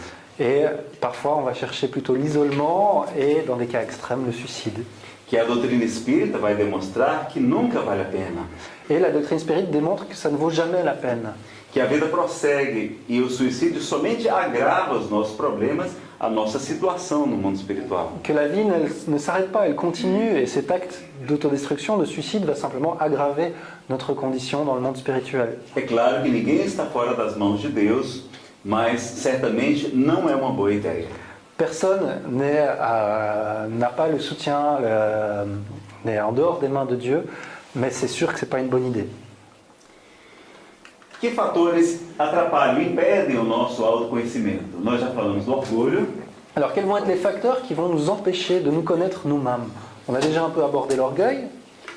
Et parfois, on va chercher plutôt l'isolement et, dans des cas extrêmes, le suicide.
Que a doutrina espírita vai demonstrar que nunca vale a pena.
Et la doctrine spirite démontre que ça ne vaut jamais la peine.
Que a vida prossegue e o suicídio somente agrava os nossos problemas, a nossa situação no mundo espiritual.
Que la vie ne s'arrête pas, elle continue et cet acte d'autodestruction, de suicide, va simplement aggraver notre condition dans le monde spirituel.
É claro que ninguém está fora das mãos de Deus, mas certamente não é uma boa ideia.
Personne n'a pas le soutien, il est en dehors des mains de Dieu, mais c'est sûr que ce n'est pas une bonne idée.
Que fatores atrapalham e impedem o nosso autoconhecimento? Nós já falamos do orgulho,
Alors quels vont être les facteurs qui vont nous empêcher de nous connaître nous-mêmes? On a déjà un peu abordé l'orgueil,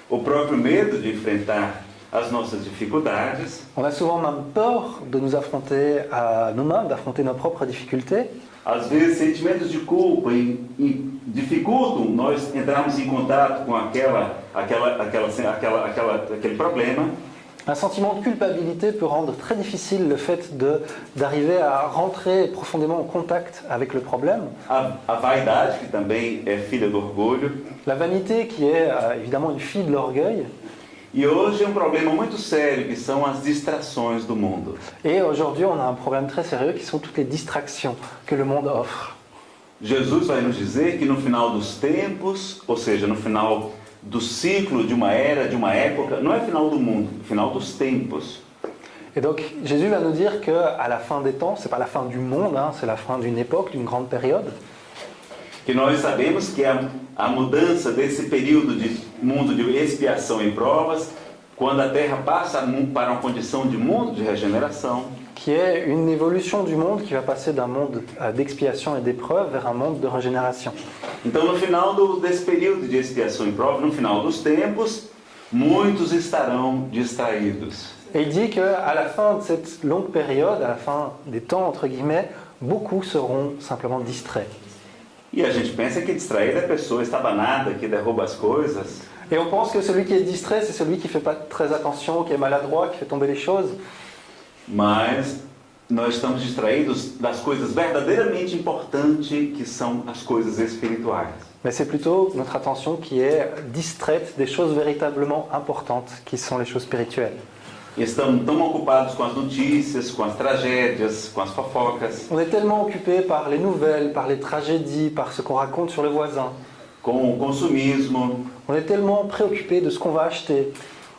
o próprio medo de enfrentar as nossas dificuldades,
on a souvent même peur de nous affronter à nous-mêmes, d'affronter nos propres difficultés.
às vezes sentimentos de culpa e dificultam nós entrarmos em contato com aquele problema.
Un sentiment de culpabilité peut rendre très difficile le fait d'arriver à rentrer profondément en contact avec le problème.
A vaidade, que também é filha do orgulho.
La vanité qui est évidemment une fille de l'orgueil.
E hoje é um problema muito sério, que são as distrações do mundo.
Et aujourd'hui, on a un problème très sérieux qui sont toutes les distractions que le monde offre.
Jesus vai nos dizer que no final dos tempos, ou seja, no final do ciclo de uma era, de uma época, não é final do mundo, é final dos tempos.
Et donc Jésus va nous dire qu'à la fin des temps, c'est pas la fin du monde, hein, c'est la fin d'une époque, d'une grande période.
Que nós sabemos que a mudança desse período de mundo de expiação e provas, quando a Terra passa para uma condição de mundo de regeneração,
Qui est une évolution du monde qui va passer d'un monde d'expiation et d'épreuve vers un monde de régénération.
então no final desse período de expiação e prova, no final dos tempos, muitos estarão distraídos.
Et il dit qu'à la fin de cette longue période, à la fin des temps, entre guillemets, beaucoup seront simplement distraits.
E a gente pensa que distraído é a pessoa estabanada, que derruba as coisas.
Et on pense que celui qui est distrait, c'est celui qui ne fait pas très attention, qui est maladroit, qui fait tomber les choses.
Mas nós estamos distraídos das coisas verdadeiramente importantes, que são as coisas espirituais.
Mais c'est plutôt notre attention qui est distraite des choses véritablement importantes, qui sont les choses spirituelles.
E estamos tão ocupados com as notícias, com as tragédias, com as fofocas,
On est tellement occupé par les nouvelles, par les tragédies, par ce qu'on raconte sur le voisin.
com o consumismo,
On est tellement préoccupé de ce qu'on va acheter,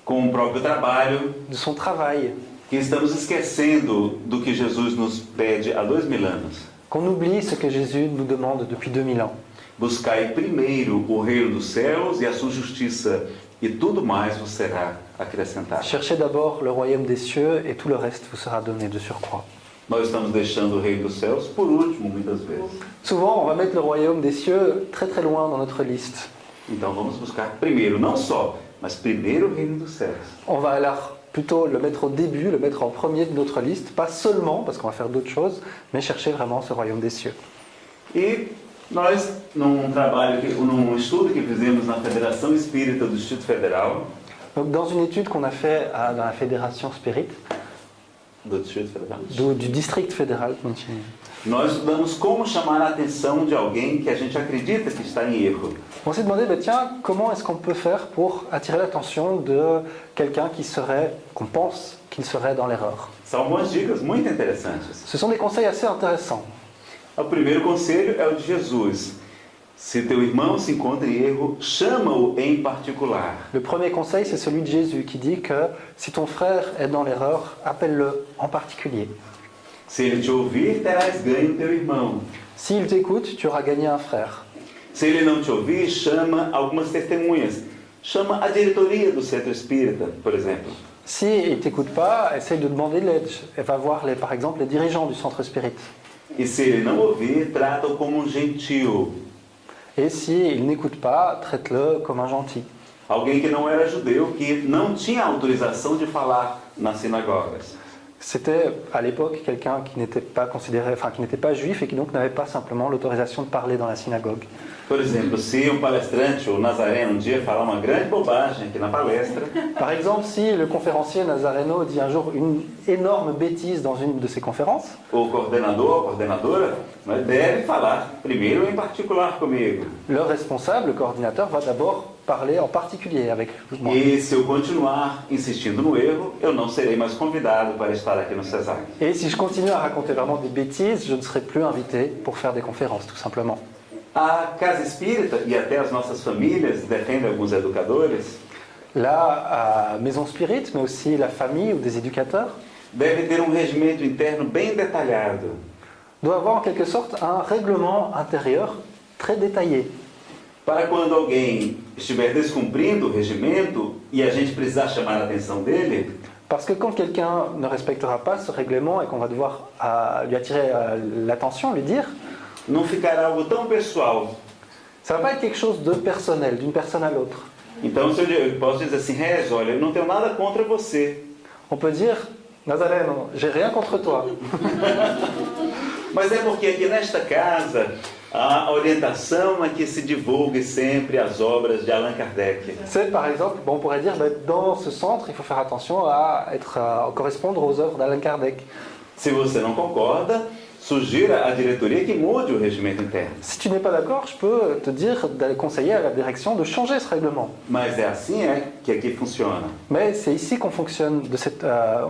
com o próprio trabalho,
de son travail,
que estamos esquecendo do que Jesus nos pede há 2000 anos.
qu'on oublie ce que Jésus nous demande depuis 2000 ans.
Buscai primeiro o reino dos céus e a sua justiça, e tudo mais vos será acrescentado.
Cherchez d'abord le royaume des cieux et tout le reste vous sera donné de surcroît.
Nós estamos deixando o reino dos céus por último, muitas vezes.
Souvent, on va mettre le royaume des cieux très très loin dans notre liste.
Então vamos buscar primeiro, não só, mas primeiro o reino dos céus.
On va alors plutôt le mettre au début, le mettre en premier de notre liste, pas seulement parce qu'on va faire d'autres choses, mais chercher vraiment ce royaume des cieux.
E nós, num estudo que fizemos na Federação Espírita do Distrito Federal,
Donc, dans une étude qu'on a fait dans la Fédération Spirit,
do Distrito Federal,
du district fédéral,
nós estudamos como chamar a atenção de alguém que a gente acredita que está em erro.
on s'est demandé, tiens, comment est-ce qu'on peut faire pour attirer l'attention de quelqu'un qu'on pense qu'il serait dans l'erreur.
São algumas dicas muito interessantes.
Ce sont des conseils assez intéressants.
O primeiro conselho é o de Jesus. Se teu irmão se encontra em erro, chama-o em particular.
Le premier conseil, c'est celui de Jésus qui dit que si ton frère est dans l'erreur, appelle-le en particulier.
Se ele te ouvir, terás ganho teu irmão.
S'il t'écoute, tu auras gagné un frère.
Se ele não te ouvir, chama algumas testemunhas. Chama a diretoria do centro espírita, por exemplo.
S'il ne t'écoute pas, essaye de demander de l'aide. Elle va voir, par exemple, les dirigeants du centre spirit.
E se ele não ouvir, trata-o como um gentil.
Et s'il n'écoute pas, traite-le comme un gentil.
Alguém que não era judeu, que não tinha autorização de falar nas sinagogas.
C'était à l'époque quelqu'un qui n'était pas considéré, qui n'était pas juif et qui donc n'avait pas simplement l'autorisation de parler dans la synagogue.
Por exemplo, se um palestrante ou nazareno um dia falar uma grande bobagem aqui na palestra,
Par exemple, si le conférencier Nazareno dit un jour une énorme bêtise dans une de ses conférences,
o coordenador ou coordenadora deve falar primeiro em particular comigo.
le responsable, le coordinateur, va d'abord parler en particulier avec moi.
E se eu continuar insistindo no erro, eu não serei mais convidado para estar aqui no CESAC.
Et si je continue à raconter vraiment des bêtises, je ne serai plus invité pour faire des conférences, tout simplement.
A Casa Espírita e até as nossas famílias defendem alguns educadores,
La maison spirit, mais aussi la famille ou des éducateurs,
deve ter um regimento interno bem detalhado.
doit avoir en quelque sorte un règlement intérieur très détaillé.
para quando alguém estiver descumprindo o regimento e a gente precisar chamar a atenção dele,
Parce que quand quelqu'un ne respectera pas ce règlement et qu'on va devoir lui attirer l'attention, lui dire,
não ficará algo tão pessoal.
ça va pas être quelque chose de personnel, d'une personne à l'autre.
Então, se eu posso dizer assim, Rez, olha, eu não tenho nada contra você,
On peut dire, Nazareno, j'ai rien contre toi.
mas é porque aqui nesta casa a orientação é que se divulgue sempre as obras de Allan Kardec.
C'est par exemple, bon, on pourrait dire, ben, dans ce centre, il faut faire attention à correspondre aux œuvres d'Allan Kardec.
Se você não concorda, sugira à diretoria que mude o regimento interno.
Si tu n'es pas d'accord, je peux te dire d'aller conseiller à la direction de changer ce règlement.
Mas é assim que aqui funciona.
Mais c'est ici qu'on fonctionne,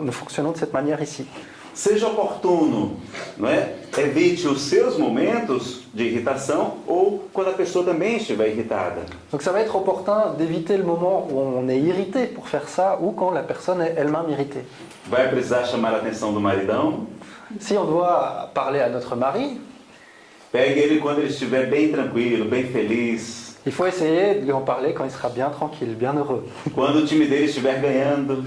nous fonctionnons de cette manière ici.
Seja oportuno, não é? Evite os seus momentos de irritação ou quando a pessoa também estiver irritada.
Donc ça va être opportun d'éviter le moment où on est irrité pour faire ça ou quand la personne est elle-même irritée.
Vai precisar chamar a atenção do maridão?
Si on doit parler à notre mari,
Pegue ele quando ele estiver bem tranquilo, bem feliz.
il faut essayer de lui en parler quand il sera bien tranquille, bien heureux.
Quando o time dele estiver ganhando,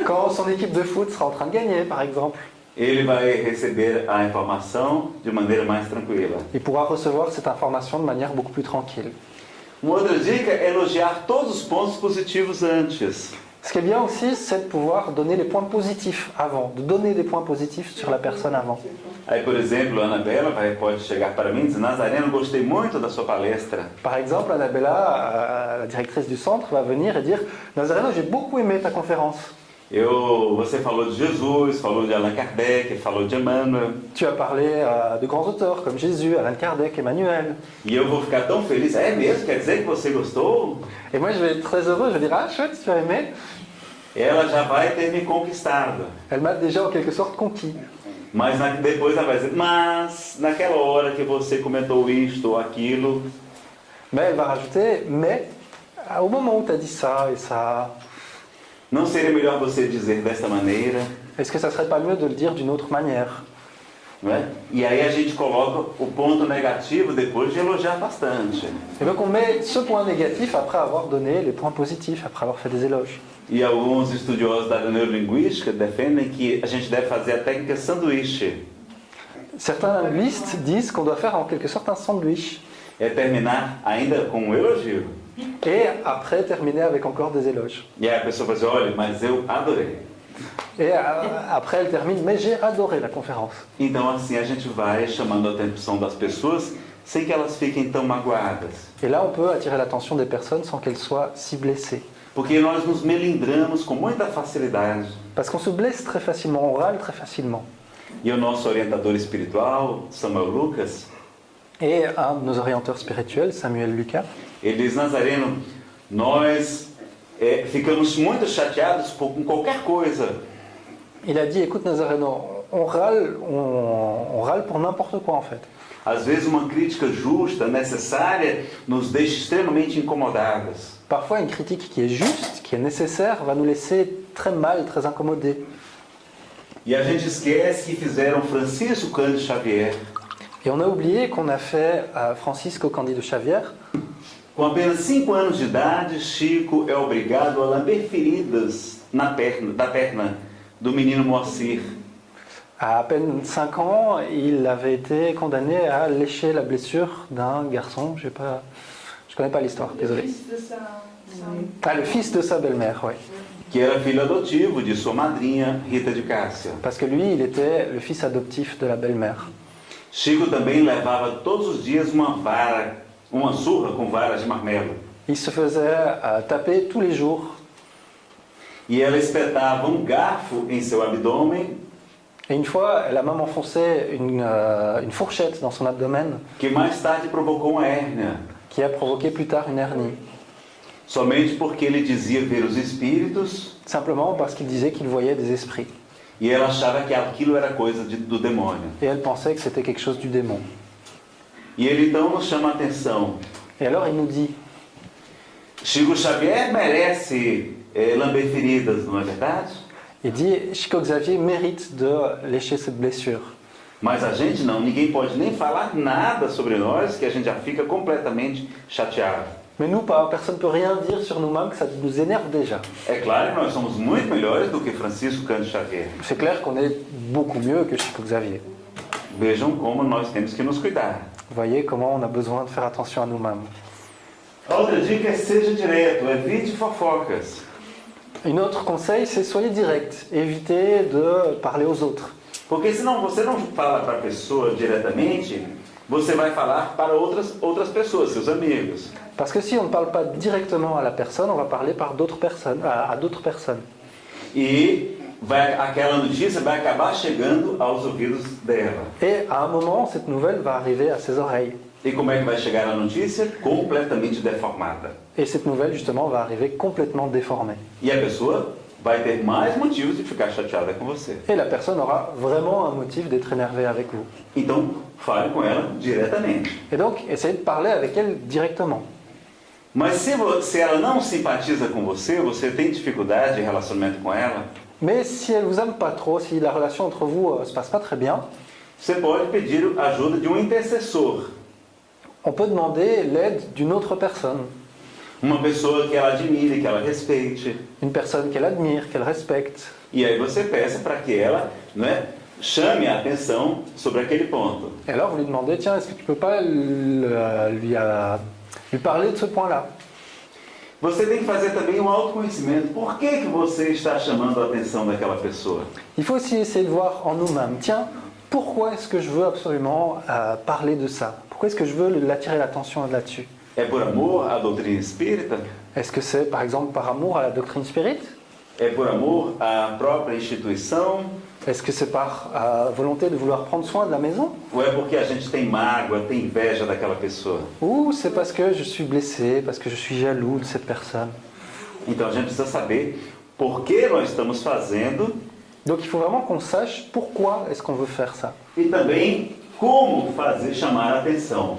Quand son équipe de foot sera en train de gagner, par exemple,
ele vai receber a informação de maneira mais tranquila.
il pourra recevoir cette information de manière beaucoup plus tranquille.
Uma outra dica é elogiar todos os pontos positivos antes.
Ce qui est bien aussi, c'est de pouvoir donner les points positifs avant, de donner des points positifs sur la personne avant.
Aí, por exemplo, a Anabela pode chegar para mim e dizer: Nazareno, gostei muito da sua palestra.
Par exemple, Annabella, la directrice du centre, va venir et dire « Nazareno, j'ai beaucoup aimé ta conférence.
Você falou de Jesus, falou de Allan Kardec, falou de Emmanuel.
Tu as parlé de grands auteurs comme Jésus, Allan Kardec, Emmanuel.
E eu vou ficar tão feliz. É mesmo? Quer dizer que você gostou? »
Et moi, je vais être très heureux, je vais dire « Ah, chouette, tu as aimé. »
Ela já vai ter me conquistado.
Elle m'a déjà en quelque sorte conquis.
Mas depois ela vai dizer: mas naquela hora que você comentou isto ou aquilo,
Mais elle va rajouter « Mais au moment où tu as dit ça et ça,
não seria melhor você dizer desta maneira?
est-ce que ça serait pas mieux de le dire d'une autre manière ?»
Não é? E aí a gente coloca o ponto negativo depois de elogiar bastante.
Et donc on met ce point négatif après avoir donné les points positifs, après avoir fait des éloges.
E alguns estudiosos da neurolinguística defendem que a gente deve fazer a técnica sanduíche.
Certains linguistes disent qu'on doit faire en quelque sorte un sandwich.
É terminar ainda com um elogio.
Et après terminer avec encore des éloges.
E aí a pessoa vai dizer: olha, mas eu adorei.
Et après elle termine, mais j'ai adoré la conférence.
Então assim a gente vai chamando a atenção das pessoas sem que elas fiquem tão magoadas.
Et là on peut attirer l'attention des personnes sans qu'elles soient si blessées.
Porque nós nos melindramos com muita facilidade.
Parce qu'on se blesse très facilement, on râle très facilement.
E o nosso orientador espiritual, Samuel Lucas,
Et un de nos orienteurs spirituels, Samuel Lucas,
ele diz: Nazareno, nós ficamos muito chateados com qualquer coisa.
il a dit, écoute Nazareno, on râle pour n'importe quoi en fait.
Às vezes uma crítica justa, necessária, nos deixa extremamente incomodadas.
Parfois une critique qui est juste, qui est nécessaire, va nous laisser très mal, très incommodés.
E a gente esquece que fizeram Francisco Cândido Xavier.
Et on a oublié qu'on a fait Francisco Cândido Xavier.
Com apenas 5 anos de idade, Chico é obrigado a lamber feridas da perna do menino Moacir.
À peine 5 ans, il avait été condamné à lécher la blessure d'un garçon. Je connais pas l'histoire, désolé. Ah, le fils de sa belle-mère, oui.
Que era filho adotivo de sua madrinha, Rita de Cássia.
Parce que lui, il était le fils adoptif de la belle-mère.
Chico também levava todos os dias uma surra com varas de marmelo.
Il se faisait taper tous les jours.
E ela espetava um garfo em seu abdômen,
Et une fois, elle a même enfoncé une fourchette dans son abdomen
que mais tarde provocou uma hérnia.
qui a provoqué plus tard une hernie.
Somente porque ele dizia ver os espíritos
Simplement parce qu'il disait qu'il voyait des esprits.
e ela achava que aquilo era coisa do demônio.
Et elle pensait que c'était quelque chose du démon.
E ele então nos chama a atenção.
Et alors il nous dit,
Chico Xavier merece lamber feridas, não é verdade?
il dit, Chico Xavier mérite de lécher cette blessure.
Mas a gente não, ninguém pode nem falar nada sobre nós que a gente já fica completamente chateado.
Mais nous, pas. Personne ne peut rien dire sur nous-mêmes que ça nous énerve déjà.
É claro que nós somos muito melhores do que Francisco Cândido Xavier.
C'est clair qu'on est beaucoup mieux que Chico Xavier.
Vejam como nós temos que nos cuidar.
Vous voyez comment on a besoin de faire attention à nous-mêmes.
A outra dica é seja direto, evite fofocas.
Une autre conseil, c'est soyez direct. Évitez de parler aux autres.
Porque senão você não fala para a pessoa diretamente, você vai falar para outras pessoas, seus amigos.
Parce que si on ne parle pas directement à la personne, on va parler par d'autres personnes, à d'autres personnes.
E aquela notícia vai acabar chegando aos ouvidos dela.
Et à un moment, cette nouvelle va arriver à ses oreilles.
E como é que vai chegar a notícia? Completamente deformada.
Et cette nouvelle, justement, va arriver complètement déformée.
E a pessoa vai ter mais motivos de ficar chateada com você.
Et la personne aura vraiment un motif d'être énervée avec vous.
Então, fale com ela diretamente.
Et donc, essayez de parler avec elle directement.
Mas se ela não simpatiza com você, você tem dificuldade de relacionamento com ela,
Mais si elle vous aime pas trop, si la relation entre vous se passe pas très bien,
você pode pedir a ajuda de um intercessor.
on peut demander l'aide d'une autre personne.
Uma pessoa que ela admire, que ela respeite.
Une personne qu'elle admire, qu'elle respecte.
E aí você peça para que ela, né, chame a atenção sobre aquele ponto.
Et alors vous lui demandez, tiens, est-ce que tu peux pas lui parler de ce point-là?
Você tem que fazer também um autoconhecimento. Por que você está chamando a atenção daquela pessoa?
Il faut aussi essayer de voir en nous-mêmes, tiens, pourquoi est-ce que je veux absolument parler de ça? Pourquoi est-ce que je veux attirer l'attention là-dessus?
É por amor à doutrina espírita?
Est-ce que c'est par exemple par amour à la doctrine spirit?
É por amor à própria instituição?
Est-ce que c'est par volonté de vouloir prendre soin de la maison?
Ou é porque a gente tem mágoa, tem inveja daquela pessoa?
Ou c'est parce que je suis blessé, parce que je suis jaloux de cette personne?
Então a gente precisa saber por que nós estamos fazendo.
Donc il faut vraiment qu'on sache pourquoi est-ce qu'on veut faire ça.
E também como fazer chamar a atenção.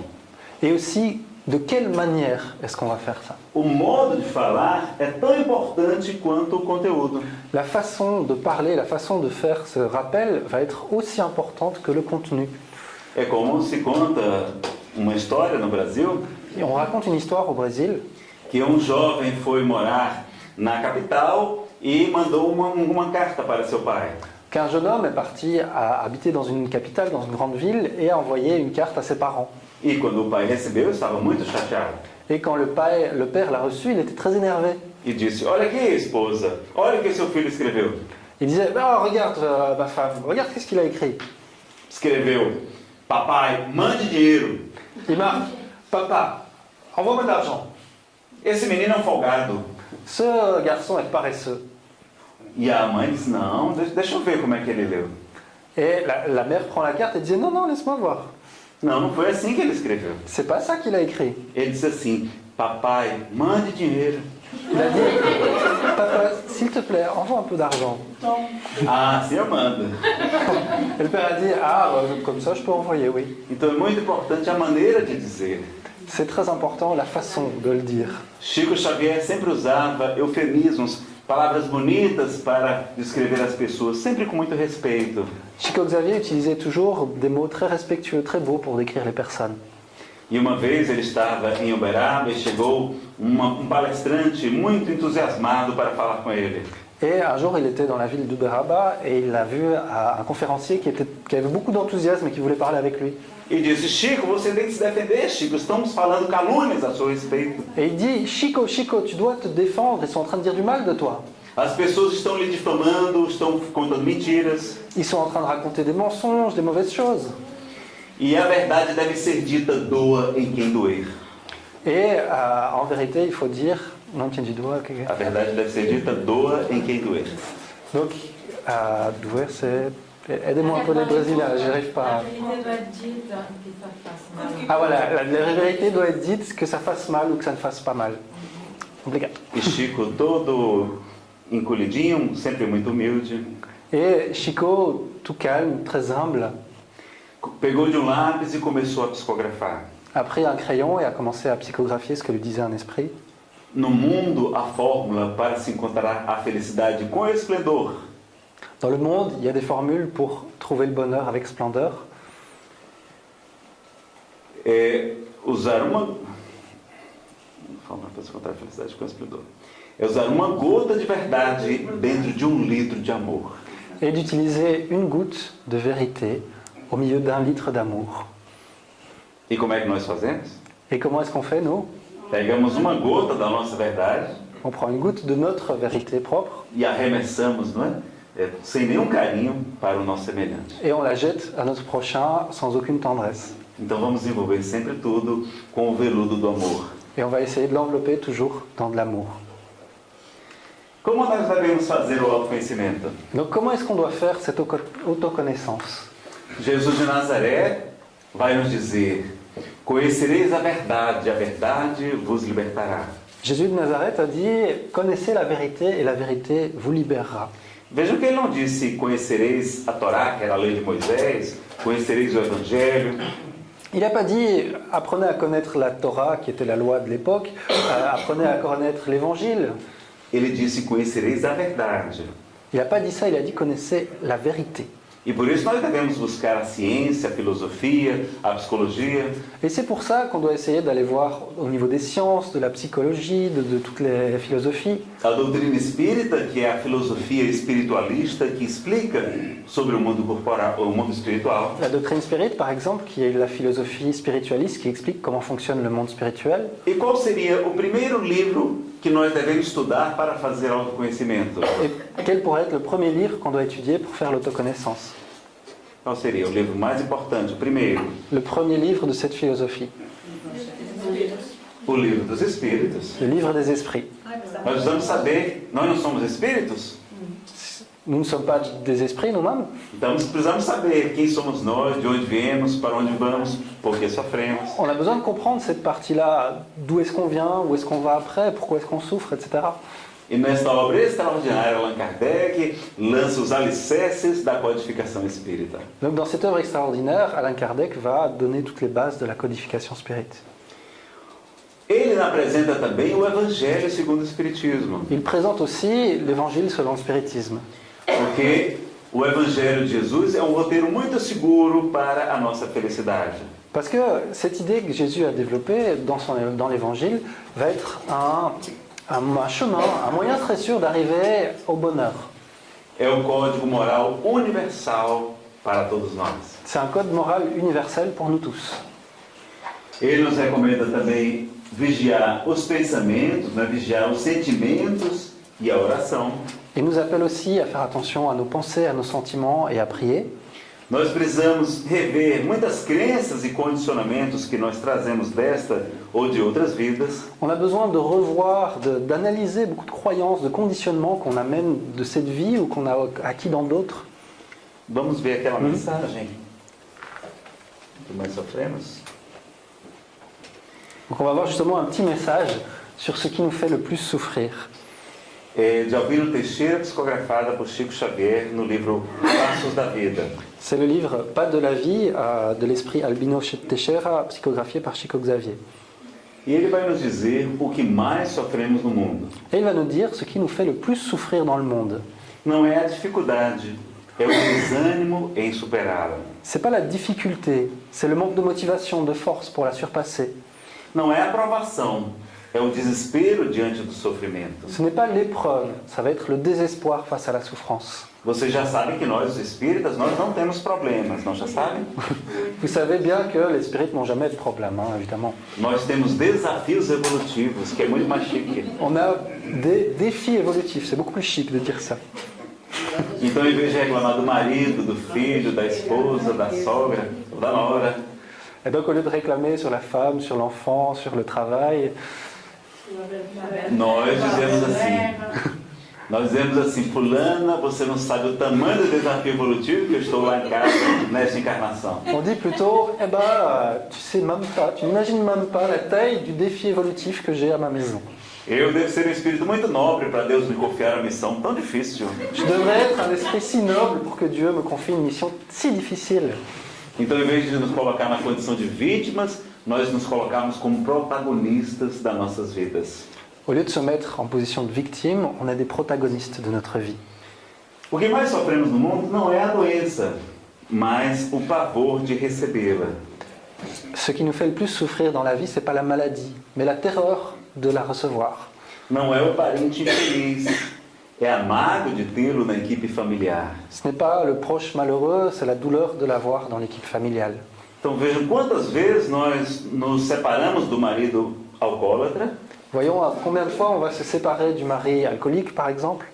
Et aussi, de quelle manière est-ce qu'on va faire ça?
O modo de falar é tão importante quanto o conteúdo.
La façon de parler, la façon de faire ce rappel va être aussi importante que le contenu.
É como se conta uma história no Brasil
Et on raconte une histoire au Brésil
que jovem foi morar na capital e mandou uma carta para seu pai.
qu'un jeune homme est parti habiter dans une capitale, dans une grande ville, et a envoyé une carte à ses parents.
E quando o pai recebeu, estava muito chateado.
Et quand le père l'a reçu, il était très énervé.
E disse, olha aqui, esposa, olha o que seu filho escreveu.
Il disait, oh, regarde ma femme, regarde qu'est-ce qu'il a écrit.
Escreveu, papai, mande dinheiro.
Il marque, papa, envoie-moi de l'argent.
Esse menino é folgado.
Ce garçon est paresseux.
E a mãe disse, não, deixa eu ver como é que ele leu.
Et la mère prend la carte et disait, non, non, laisse-moi voir.
Não foi assim que ele escreveu.
C'est pas ça qu'il a écrit.
Ele disse assim, papai, mande dinheiro.
Il a dit, papa, s'il te plaît, envoie un peu d'argent.
Ah, sim, eu mando.
Et le père a dit, ah, comme ça je peux envoyer, oui.
Então é muito importante a maneira de dizer.
C'est très important la façon de le dire.
Chico Xavier sempre usava eufemismos, palavras bonitas para descrever as pessoas, sempre com muito respeito.
Chico Xavier utilisait toujours des mots très respectueux, très beaux pour décrire les personnes.
E uma vez ele estava em Uberaba e chegou palestrante muito entusiasmado para falar com ele.
Et un jour, il était dans la ville d'Uberaba et il a vu un conférencier qui avait beaucoup d'enthousiasme et qui voulait parler avec lui.
E disse, Chico, você tem que se defender, Chico, estamos falando calúnias a seu respeito.
Et il dit, Chico, tu dois te défendre, ils sont en train de dire du mal de toi.
As pessoas estão lhe difamando, estão contando mentiras.
Ils sont en train de raconter des mensonges, des mauvaises choses.
E a verdade deve ser dita, doa em quem doer.
Et en vérité, il faut dire, non, tiens du doigt.
A verdade deve ser dita, doa em quem doer.
Donc, doer, c'est... Aidez-moi un peu les Brésiliens, j'y arrive pas. Ah voilà, la vérité doit être dite, que ça fasse mal ou que ça ne fasse pas mal. Obrigado.
E Chico, todo encolhidinho, sempre muito humilde,
Et Chico, tout calme, très humble,
pegou de lápis e começou a psicografar.
a pris un crayon et a commencé à psychographier ce que lui disait un esprit.
No mundo, a fórmula para se encontrar a felicidade com esplendor
Dans le monde, il y a des formules pour trouver le bonheur avec splendeur.
Usar uma... Forma para encontrar a felicidade com esplendor. É usar uma gota de verdade dentro de litro de amor.
Et d'utiliser une goutte de vérité au milieu d'un litre d'amour.
E como é que nós fazemos?
Et comment est-ce qu'on fait, nous?
Pegamos uma gota da nossa verdade.
On prend une goutte de notre vérité propre.
E arremessamos, não é? Sem nenhum carinho para o nosso semelhante.
Et on la jette à notre prochain sans aucune tendresse.
Então vamos envolver sempre tudo com o veludo do amor.
Et on va essayer de l'envelopper toujours dans de l'amour.
Como nós devemos fazer o autoconhecimento?
Donc comment est-ce qu'on doit faire cette autoconnaissance?
Jesus de Nazaré vai nos dizer: conhecereis a verdade vos libertará.
Jésus de Nazareth a dit, connaissez la vérité et la vérité vous libérera.
Vejam que ele não disse conhecereis a Torá, que era a lei de Moisés, conhecereis o Evangelho.
Il n'a pas dit, apprenez à connaître la Torah, qui était la loi de l'époque, apprenez à connaître l'évangile.
Ele disse conhecereis a verdade.
Il n'a pas dit ça, il a dit, connaissez la vérité.
E por isso nós devemos buscar a ciência, a filosofia, a psicologia.
Et c'est pour ça qu'on doit essayer d'aller voir au niveau des sciences, de la psychologie, de toutes les philosophies.
A doutrina espírita, que é a filosofia espiritualista que explica sobre o mundo corporal, o mundo espiritual.
La doctrine spirit, par exemple, qui est la philosophie spiritualiste qui explique comment fonctionne le monde spirituel.
E qual seria o primeiro livro que nós devemos estudar para fazer autoconhecimento?
Et quel pourrait être le premier livre qu'on doit étudier pour faire l'autoconnaissance?
Qual seria o livro mais importante, o primeiro?
Le premier livre de cette philosophie,
O livro dos Espíritos.
le livre des esprits.
Nós precisamos saber, nós não somos espíritos?
Nous ne sommes pas des esprits nous-mêmes,
Então precisamos saber quem somos nós, de onde viemos, para onde vamos, por que sofremos.
on a besoin de comprendre cette partie-là, d'où est-ce qu'on vient, où est-ce qu'on va après, pourquoi est-ce qu'on souffre, etc.
E nesta obra extraordinária, Allan Kardec lança os alicerces da codificação espírita.
Donc dans cette œuvre extraordinaire, Allan Kardec va donner toutes les bases de la codification spirit.
Ele apresenta também o Evangelho segundo o Espiritismo,
Il présente aussi l'évangile selon le spiritisme.
porque o Evangelho de Jesus é um roteiro muito seguro para a nossa felicidade.
Parce que cette idée que Jésus a développée dans l'évangile va être un chemin, un moyen très sûr d'arriver au bonheur.
É o código moral universal para todos nós.
C'est un code moral universel pour nous tous.
Ele nos recomenda também vigiar os pensamentos, né? Vigiar os sentimentos e a oração.
Il nous appelle aussi à faire attention à nos pensées, à nos sentiments et à prier.
Nós precisamos rever muitas crenças e condicionamentos que nós trazemos desta ou de outras vidas.
On a besoin de revoir, d'analyser beaucoup de croyances, de conditionnements qu'on amène de cette vie ou qu'on a acquis dans d'autres.
Vamos ver aquela mensagem que nós sofremos.
Donc on va voir justement un petit message sur ce qui nous fait le plus souffrir.
De Albino Teixeira, psicografada por Chico Xavier no livro Passos da Vida.
C'est le livre Pas de la vie de l'esprit Albino Teixeira, psychographié par Chico Xavier.
E ele vai nos dizer o que mais sofremos no mundo.
Et il va nous dire ce qui nous fait le plus souffrir dans le monde.
Não é a dificuldade, é o desânimo em superá-la.
C'est pas la difficulté, c'est le manque de motivation, de force pour la surpasser.
Não é a aprovação, é o desespero diante do sofrimento.
Ce n'est pas l'épreuve, ça va être le désespoir face à la souffrance.
Vocês já sabem que nós, os espíritas, nós não temos problemas, não já sabem?
Vous savez bien que les spirites n'ont jamais de problème, hein, évidemment.
Nós temos desafios evolutivos, que é muito mais chique.
On a des défis évolutifs, c'est beaucoup plus chic de dire ça.
Então, em vez de reclamar do marido, do filho, da esposa, da sogra, da nora,
Et donc au lieu de réclamer sur la femme, sur l'enfant, sur le travail,
nós dizemos assim, fulana, você não sabe o tamanho do desafio evolutivo que eu estou lá em casa nesta encarnação.
on dit plutôt, eh ben, tu sais même pas, tu n'imagines même pas la taille du défi évolutif que j'ai à ma maison.
Eu devo ser um espírito muito nobre para Deus me confiar uma missão tão difícil.
Je devrais être un esprit si noble pour que Dieu me confie une mission si difficile.
Então, em vez de nos colocar na condição de vítimas, nós nos colocamos como protagonistas das nossas vidas.
Au lieu de se mettre en position de victime, on est des protagonistes de notre vie.
O que mais sofremos no mundo não é a doença, mas o pavor de recebê-la.
Ce qui nous fait le plus souffrir dans la vie, c'est pas la maladie, mais la terreur de la recevoir.
Não é o parente infeliz, é amargo de tê-lo na equipe familiar.
Ce n'est pas le proche malheureux, c'est la douleur de l'avoir dans l'équipe familiale.
Então vejam quantas vezes nós nos separamos do marido alcoólatra.
Voyons à combien de fois on va se séparer du mari alcoolique, par exemple.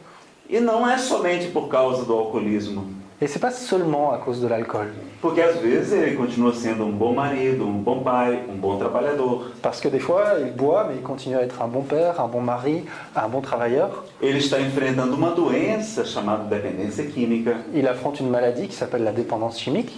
E não é somente por causa do alcoolismo.
Et c'est pas seulement à cause de l'alcool.
Porque às vezes ele continua sendo um bom marido, um bom pai, um bom trabalhador.
Parce que des fois, il boit, mais il continue à être un bon père, un bon mari, un bon travailleur.
Ele está enfrentando uma doença chamada dependência química.
Il affronte une maladie qui s'appelle la dépendance chimique.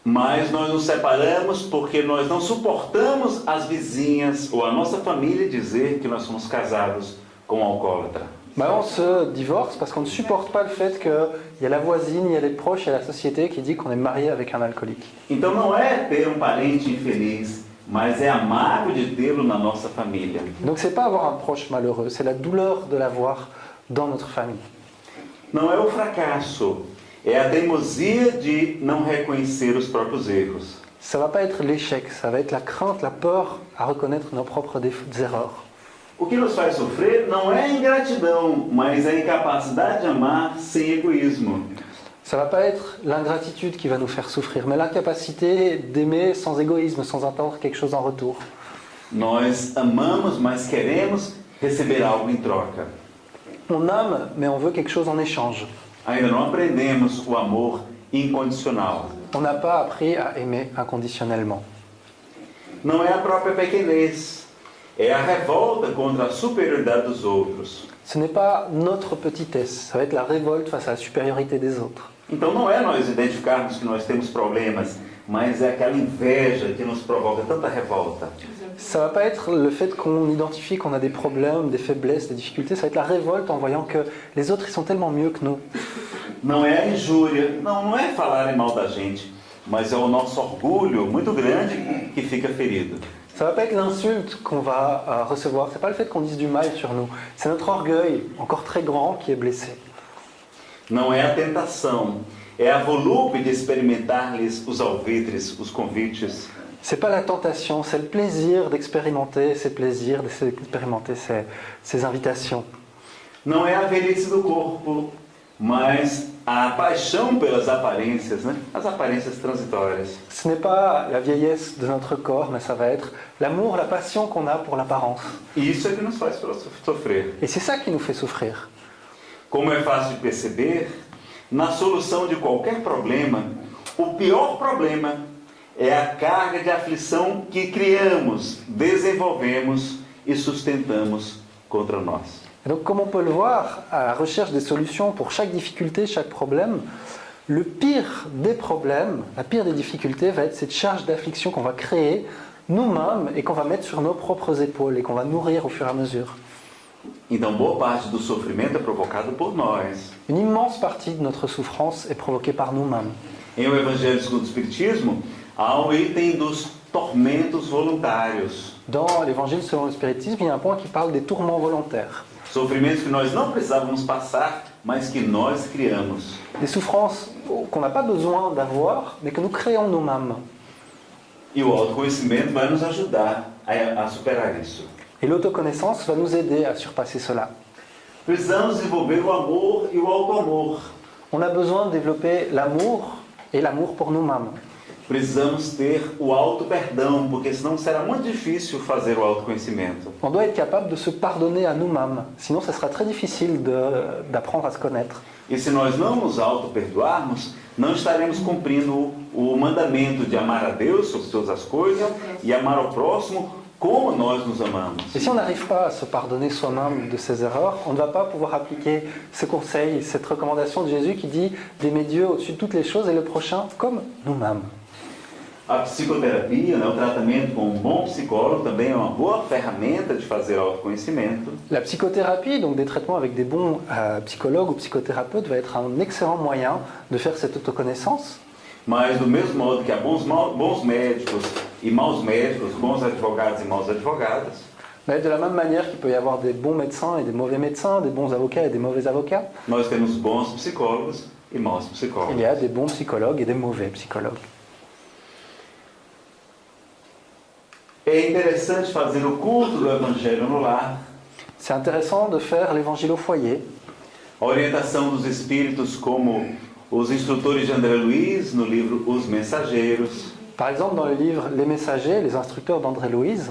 Mas nós nos separamos porque nós não suportamos as vizinhas ou a nossa família dizer que nós somos casados com um alcoólatra.
Bah, on se divorce parce qu'on ne supporte pas le fait qu'il y a la voisine, il y a les proches, il y a la société qui dit qu'on est marié avec un alcoolique.
Então não é ter um parente infeliz, mas é amargo de tê-lo na nossa família.
Donc c'est pas avoir un proche malheureux, c'est la douleur de l'avoir dans notre famille.
Não é o fracasso, é a teimosia de não reconhecer os próprios erros.
Ça va pas être l'échec, ça va être la crainte, la peur à reconnaître nos propres erreurs.
O que nos faz sofrer não é a ingratidão, mas a incapacidade de amar sem egoísmo.
Ça va pas être l'ingratitude qui va nous faire souffrir, mais l'incapacité d'aimer sans égoïsme, sans attendre quelque chose en retour.
Nós amamos, mas queremos receber algo em troca.
On aime, mais on veut quelque chose en échange.
Ainda não aprendemos o amor incondicional.
On n'a pas appris à aimer inconditionnellement.
Não é a própria pequenez, é a revolta contra a superioridade dos outros.
Ce n'est pas notre petitesse, ça va être la révolte face à la supériorité des autres.
Então não é nós identificarmos que nós temos problemas, mas é aquela inveja que nos provoca tanta revolta.
Ça va pas être le fait qu'on identifie qu'on a des problèmes, des faiblesses, des difficultés, ça va être la révolte en voyant que les autres ils sont tellement mieux que nous.
Não é a injúria, não é falarem mal da gente, mas é o nosso orgulho muito grande que fica ferido.
Ça va pas être l'insulte qu'on va recevoir, c'est pas le fait qu'on dise du mal sur nous, c'est notre orgueil, encore très grand, qui est blessé.
Não é a tentação, é a volúpia de experimentar-lhes os alvitres, os convites.
C'est pas la tentation, c'est le plaisir d'expérimenter ces plaisirs, d'expérimenter ces invitations.
Não é a velhice do corpo, mas a paixão pelas aparências, né? As aparências transitórias.
Ce n'est pas la vieillesse de notre corps, mais ça va être l'amour, la passion qu'on a pour l'apparence.
E isso é que nos faz sofrer.
Et c'est ça qui nous fait souffrir.
Como é fácil de perceber, na solução de qualquer problema, o pior problema é a carga de aflição que criamos, desenvolvemos e sustentamos contra nós.
Et donc, comme on peut le voir, à la recherche des solutions pour chaque difficulté, chaque problème, le pire des problèmes, la pire des difficultés va être cette charge d'affliction qu'on va créer nous-mêmes et qu'on va mettre sur nos propres épaules et qu'on va nourrir au fur et à mesure.
Então, boa parte do sofrimento é provocado por nós.
Une immense partie de notre souffrance est provoquée par nous-mêmes.
Em O Evangelho segundo o Espiritismo, há um item dos tormentos voluntários.
Dans l'Évangile selon le spiritisme, il y a un point qui parle des tourments volontaires.
Sofrimentos que nós não precisávamos passar, mas que nós criamos.
Des souffrances qu'on n'a pas besoin d'avoir, mais que nous créons nous-mêmes.
E o autoconhecimento vai nos ajudar a superar isso.
Et l'autoconnaissance va nous aider à surpasser cela.
Precisamos desenvolver o amor e o auto-amor.
On a besoin de développer l'amour et l'amour pour nous-mêmes.
Precisamos ter o auto-perdão, porque senão será muito difícil fazer o autoconhecimento.
On doit être capable de se pardonner à nous-mêmes, sinon ça sera très difficile d'apprendre à se connaître.
E se nós não nos auto-perdoarmos, não estaremos cumprindo o mandamento de amar a Deus sobre todas as coisas e amar ao próximo como nós nos amamos.
Et si on n'arrive pas à se pardonner soi-même de ses erreurs, on ne va pas pouvoir appliquer ce conseil, cette recommandation de Jésus qui dit d'aimer Dieu au-dessus de toutes les choses et le prochain comme nous-mêmes.
A psicoterapia, o tratamento com um bom psicólogo também é uma boa ferramenta de fazer autoconhecimento.
La psychothérapie, donc des traitements avec des bons psychologues ou psychothérapeutes, va être un excellent moyen de faire cette autoconnaissance.
Mas do mesmo modo que há bons médicos e maus médicos, bons advogados e maus advogadas,
Mais de la même manière qu'il peut y avoir des bons médecins et des mauvais médecins, des bons avocats et des mauvais avocats,
nós temos bons psicólogos e maus psicólogos.
Il y a des bons psychologues et des mauvais psychologues.
É interessante fazer o culto do Evangelho no lar.
C'est intéressant de faire l'évangile au foyer.
A orientação dos espíritos, como os instrutores de André Luiz no livro Os Mensageiros,
Par exemple, dans le livre Les Messagers, les instructeurs d'André Louise,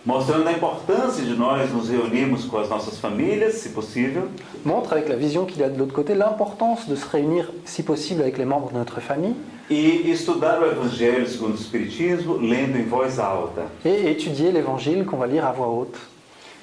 mostrando a importância de nós nos reunirmos com as nossas famílias, se possível,
montre avec la vision qu'il y a de l'autre côté l'importance de se réunir, si possible, avec les membres de notre famille
e estudar o Evangelho segundo o Espiritismo, lendo em voz alta,
et étudier l'évangile qu'on va lire à voix haute,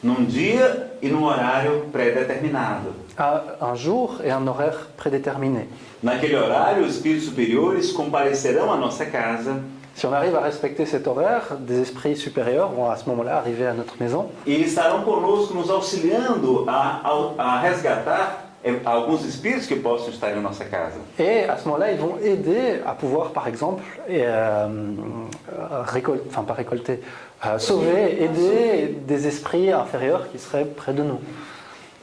num dia e num horário pré-determinado.
à un jour et un horaire prédéterminé.
Naquele horário, os espíritos superiores comparecerão à nossa casa
Si on arrive à respecter cet horaire, des esprits supérieurs vont à ce moment-là arriver à notre maison
e estarão conosco nos auxiliando a resgatar alguns espíritos que possam estar em nossa casa.
et à ce moment-là, ils vont aider à pouvoir, par exemple, sauver, aider des esprits inférieurs qui seraient près de nous.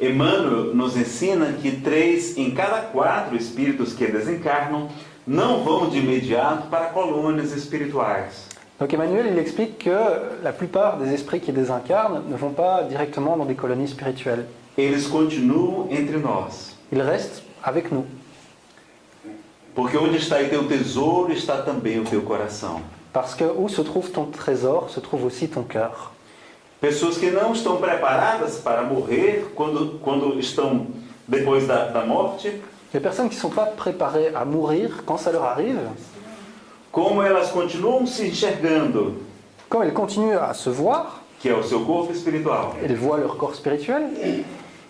Emmanuel nos ensina que 3 em cada 4 espíritos que desencarnam não vão de imediato para colônias espirituais.
Donc Emmanuel, il explique que la plupart des esprits qui désincarnent ne vont pas directement dans des colonies spirituelles.
Eles continuam entre nós.
Ils restent avec nous.
Porque onde está o teu tesouro, está também o teu coração.
Parce que où se trouve ton trésor, se trouve aussi ton cœur.
Pessoas que não estão preparadas para morrer quando estão depois da morte,
Les personnes qui ne sont pas préparées à mourir quand ça leur arrive,
como elas continuam se enxergando,
comme elles continuent à se voir,
que é o seu corpo espiritual,
elles voient leur corps spirituel,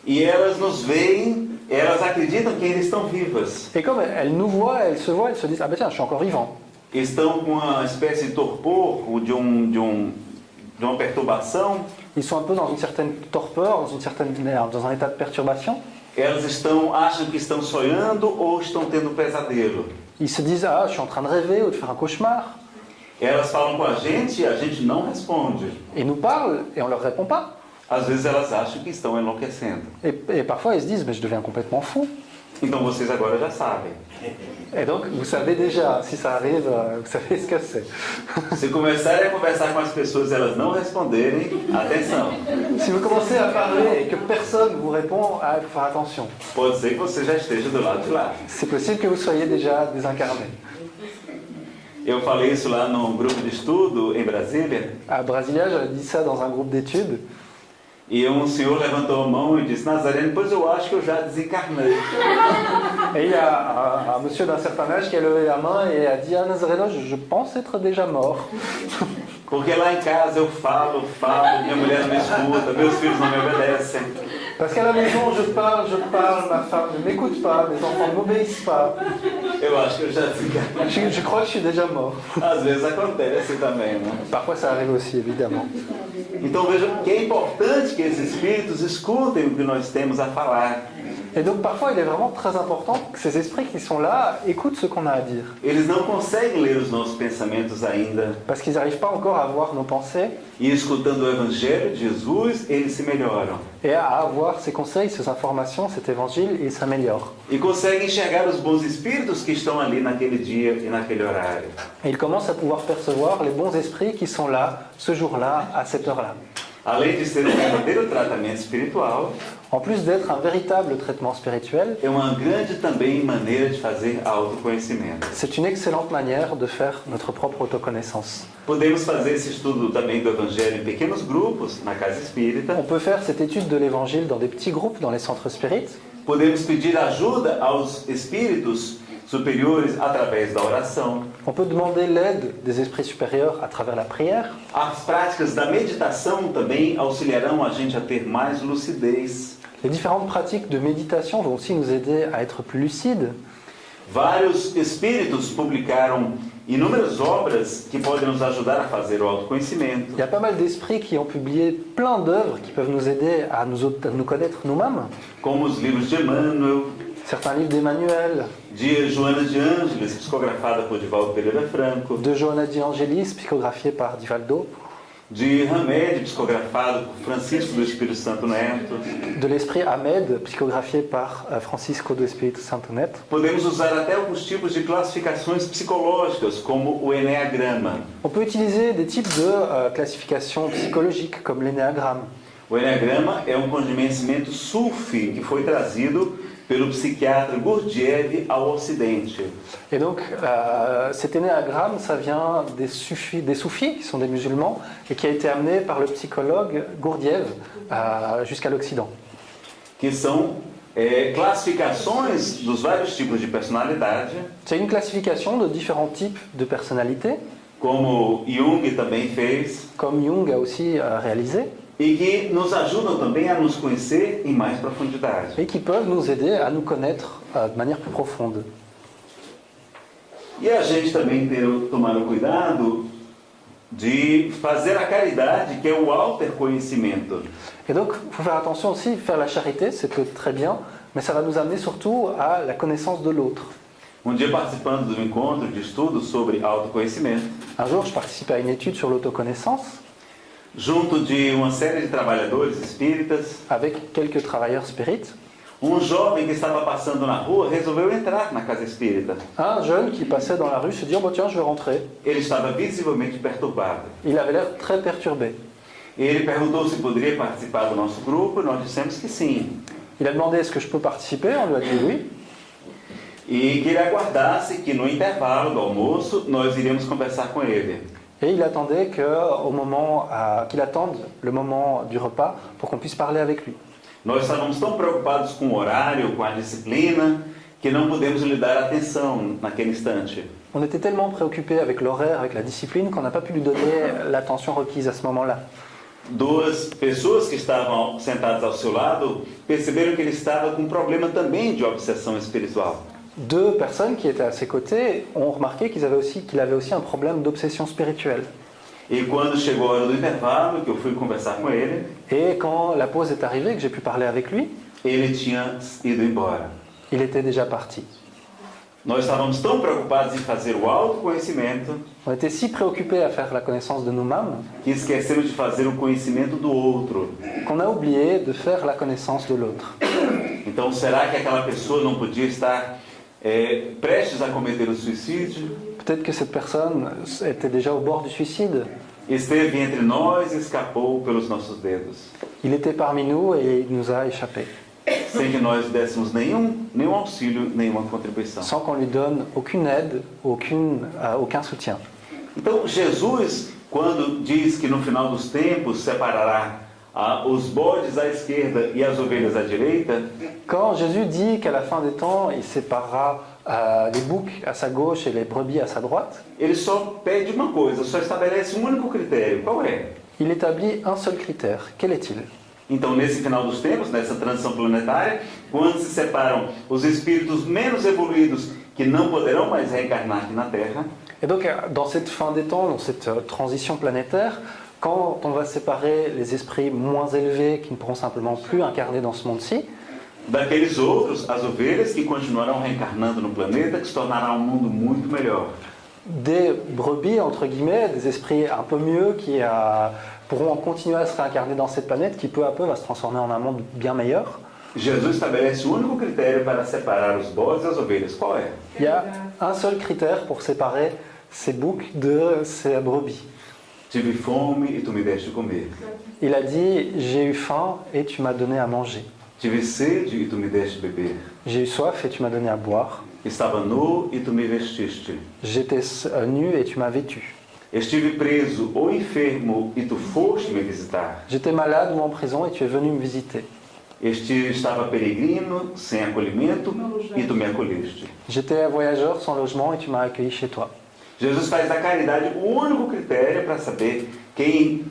e elas nos veem, elas acreditam que ainda estão vivas.
et comme elles nous voient, elles se disent « Ah ben tiens, je suis encore vivant ».
Estão com uma espécie de torpor ou de uma perturbação.
Ils sont un peu dans une certaine torpeur, dans un état de perturbation.
Elas acham que estão sonhando ou estão tendo um pesadelo.
Ils se disent « Ah, je suis en train de rêver ou de faire un cauchemar ».
Elas falam com a gente e a gente não responde.
Ils nous parlent et on ne leur répond pas.
Às vezes elas acham que estão enlouquecendo.
Et parfois ils se disent « Mais je deviens complètement fou ».
Então vocês agora já sabem.
Et donc, vous savez déjà, si ça arrive, vous savez ce que c'est.
Se começarem a conversar com as pessoas e elas não responderem, atenção.
Si vous commencez à parler et que personne vous répond, il faut faire attention.
Pode ser que você já esteja do lado de lá.
C'est possible que vous soyez déjà désincarné.
Eu falei isso lá num grupo de estudo em Brasília.
À Brasilia, j'avais dit ça dans un groupe d'études.
E um senhor levantou a mão e disse: Nazareno, pois eu acho que eu já desencarnei.
Et il y a un monsieur d'un certain âge qui a levé la main et a dit « Ah, Nazareno, je pense être déjà mort. »
Porque lá em casa eu falo, minha mulher não me escuta, meus filhos não me obedecem.
Parce qu'à la maison, je parle, ma femme ne m'écoute pas, mes enfants ne m'obéissent pas.
Eu acho que eu já desencarnei.
Je crois que je suis déjà mort.
Às vezes acontece também, né?
Parfois ça arrive aussi, évidemment.
Então vejam que é importante que esses espíritos escutem o que nós temos a falar.
Et donc parfois il est vraiment très important que ces esprits qui sont là écoutent ce qu'on a à dire.
Eles não conseguem ler os nossos pensamentos ainda.
Parce qu'ils n'arrivent pas encore à voir nos pensées
E escutando o Evangelho de Jesus, eles se melhoram.
et à avoir ces conseils, ces informations, cet évangile, et ils s'améliorent.
E conseguem enxergar os bons espíritos que estão ali naquele dia e naquele horário.
Et ils commencent à pouvoir percevoir les bons esprits qui sont là, ce jour-là, à cette heure-là.
Além de ser verdadeiro tratamento espiritual,
En plus d'être un véritable traitement spirituel,
é uma grande também maneira de fazer autoconhecimento.
c'est une excellente manière de faire notre propre autoconnaissance.
Podemos fazer esse estudo também do Evangelho em pequenos grupos, na casa espírita.
On peut faire cette étude de l'évangile dans des petits groupes, dans les centres spirites.
Podemos pedir ajuda aos espíritos superiores através da oração.
On peut demander l'aide des esprits supérieurs à travers la prière.
As práticas da meditação também auxiliarão a gente a ter mais lucidez.
Les différentes pratiques de méditation vont aussi nous aider à être plus lucides.
Vários espíritos publicaram inúmeras obras que podem nos ajudar a fazer o autoconhecimento.
Il y a pas mal d'esprits qui ont publié plein d'œuvres qui peuvent nous aider à nous connaître nous-mêmes.
Como os livros de Emmanuel,
Certains livres d'Emmanuel,
de Joana de Ângeles, psicografada por Divaldo Pereira Franco,
de Johanna de Angelis, psychographié par Divaldo,
de Hamed, psicografado por Francisco do Espírito Santo Neto.
De l'esprit Hamed, psychographié par Francisco do Espírito Santo Neto.
Podemos usar até alguns tipos de classificações psicológicas, como o Enneagrama.
On peut utiliser des types de classifications psychologiques, comme l'énéagramme.
O Enneagrama é um conhecimento sufi que foi trazido pelo psiquiatra Gurdjieff ao Ocidente.
Et donc, cet énéagramme, ça vient des soufis, qui sont des musulmans, et qui a été amené par le psychologue Gurdjieff jusqu'à l'Occident.
Que são classificações dos vários tipos de personalidade.
C'est une classification de différents types de personnalités,
como Jung também fez,
comme Jung a aussi réalisé,
e que nos ajudam também a nos conhecer em mais profundidade.
et qui peuvent nous aider à nous connaître de manière plus profonde.
E a gente também tomar o cuidado de fazer a caridade, que é o autoconhecimento.
Et donc, il faut faire attention aussi, faire la charité, c'est très bien, mais ça va nous amener surtout à la connaissance de l'autre.
Dia participando de encontro de estudo sobre autoconhecimento,
Un jour, je participais à une étude sur l'autoconnaissance
junto de uma série de trabalhadores espíritas.
avec quelques travailleurs spirites.
Jovem que estava passando na rua resolveu entrar na casa espírita.
Un jeune qui passait dans la rue se dit « Oh, bah, tiens, je vais rentrer ».
Ele estava visivelmente perturbado.
Il avait l'air très perturbé.
Ele perguntou se poderia participar do nosso grupo, e nós dissemos que sim.
Il a demandé « Est-ce que je peux participer ?» On lui a dit oui.
E que ele aguardasse que no intervalo do almoço nós iríamos conversar com ele.
Et il attendait qu'il attende le moment du repas pour qu'on puisse parler avec lui.
Nós estávamos tão preocupados com o horário, com a disciplina, que não pudemos lhe dar atenção naquele instante.
On était tellement préoccupés avec l'horaire, avec la discipline, qu'on n'a pas pu lui donner l'attention requise à ce moment-là.
Duas pessoas que estavam sentadas ao seu lado perceberam que ele estava com um problema também de obsessão espiritual.
Deux personnes qui étaient à ses côtés ont remarqué qu'il avait aussi un problème d'obsession spirituelle.
E quando chegou a hora do intervalo, que eu fui conversar com ele,
Et quand la pause est arrivée, que j'ai pu parler avec lui,
ele tinha ido embora.
il était déjà parti.
Nós estávamos tão preocupados em fazer o autoconhecimento
On était si préoccupés à faire la connaissance de nous-mêmes
que esquecemos de fazer o conhecimento do outro.
qu'on a oublié de faire la connaissance de l'autre.
Então, será que aquela pessoa não podia estar prestes a cometer o suicídio?
Peut-être que cette personne était déjà au bord du suicide.
Esteve entre nós e escapou pelos nossos dedos,
Il était parmi nous et il nous a échappé,
sem que nós dessemos nenhum auxílio, nenhuma contribuição.
sans qu'on lui donne aucune aide, aucun soutien.
Então, Jesus, quando diz que no final dos tempos separará os bodes à esquerda e as ovelhas à direita,
Quand Jésus dit qu'à la fin des temps, il séparera les boucs à sa gauche et les brebis à sa droite,
ele só pede uma coisa, só estabelece um único critério. Qual é?
il établit un seul critère. Quel est-il?
Então, nesse final dos tempos, nessa transição planetária, quando se separam os espíritos menos evoluídos que não poderão mais reencarnar aqui na Terra,
Et donc, dans cette fin des temps, dans cette transition planétaire, quand on va séparer les esprits moins élevés qui ne pourront simplement plus incarner dans ce monde-ci,
daqueles outros, as ovelhas que continuarão reencarnando no planeta, que se tornará um mundo muito melhor.
des brebis, entre guillemets, des esprits un peu mieux qui pourront continuer à se réincarner dans cette planète qui peu à peu va se transformer en un monde bien meilleur.
Jesus estabelece o único critério para separar os bodes e as ovelhas. Qual é?
Il y a un seul critère pour séparer ces boucs de ces brebis.
Tive fome e tu me deste comer.
Il a dit « J'ai eu faim et tu m'as donné à manger.
Tive sede e tu me deste beber.
J'ai eu soif et tu m'as donné à boire.
Estava nu e tu me vestiste.
J'étais nu et tu m'as vêtu.
Estive preso ou enfermo e tu foste me visitar.
J'étais malade ou en prison et tu es venu me visiter.
Estava peregrino, sem acolhimento, e tu me acolheste.
J'étais voyageur sans logement et tu m'as accueilli chez toi. »
Jesus faz da caridade o único critério para saber quem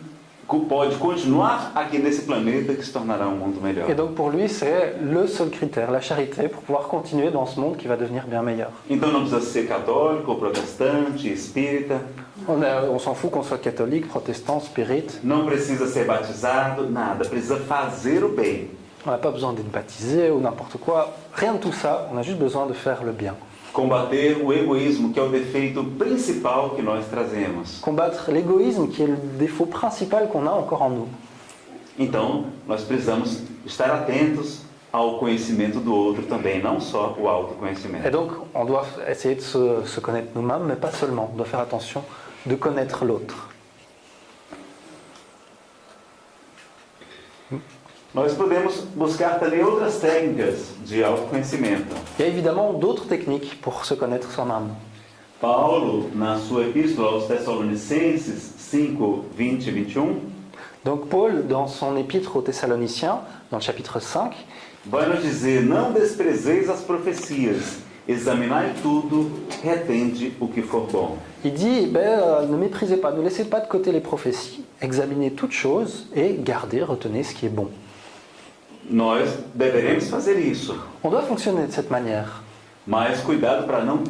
pode continuar aqui nesse planeta que se tornará um mundo melhor.
Et donc pour lui, c'est le seul critère, la charité, pour pouvoir continuer dans ce monde qui va devenir bien meilleur.
Então não precisa ser católico, protestante, espírita.
On s'en fout qu'on soit catholique, protestant, spirit.
Não precisa ser batizado, nada. Precisa fazer o bem.
On n'a pas besoin d'être baptisé ou n'importe quoi. Rien de tout ça, on a juste besoin de faire le bien.
Combater o egoísmo, que é o defeito principal que nós trazemos.
Combattre l'égoïsme qui est le défaut principal qu'on a encore en nous.
Então, nós precisamos estar atentos ao conhecimento do outro também, não só o autoconhecimento.
Et donc, on doit essayer de se connaître nous-mêmes, mais pas seulement. On doit faire attention de connaître l'autre.
Nós podemos buscar também outras técnicas de autoconhecimento.
Il y a évidemment d'autres techniques pour se connaître soi-même.
Paulo, na sua epístola aos Tessalonicenses 5, 20 e 21,
Donc Paul, dans son épître aux Thessaloniciens, dans le chapitre 5,
vai nos dizer: não desprezeis as profecias, examinai tudo, retende o que for bom.
il dit ne méprisez pas, ne laissez pas de côté les prophéties, examinez toutes choses et gardez, retenez ce qui est bon.
Nós deveremos fazer isso,
On doit fonctionner de cette manière.
mas cuidado para não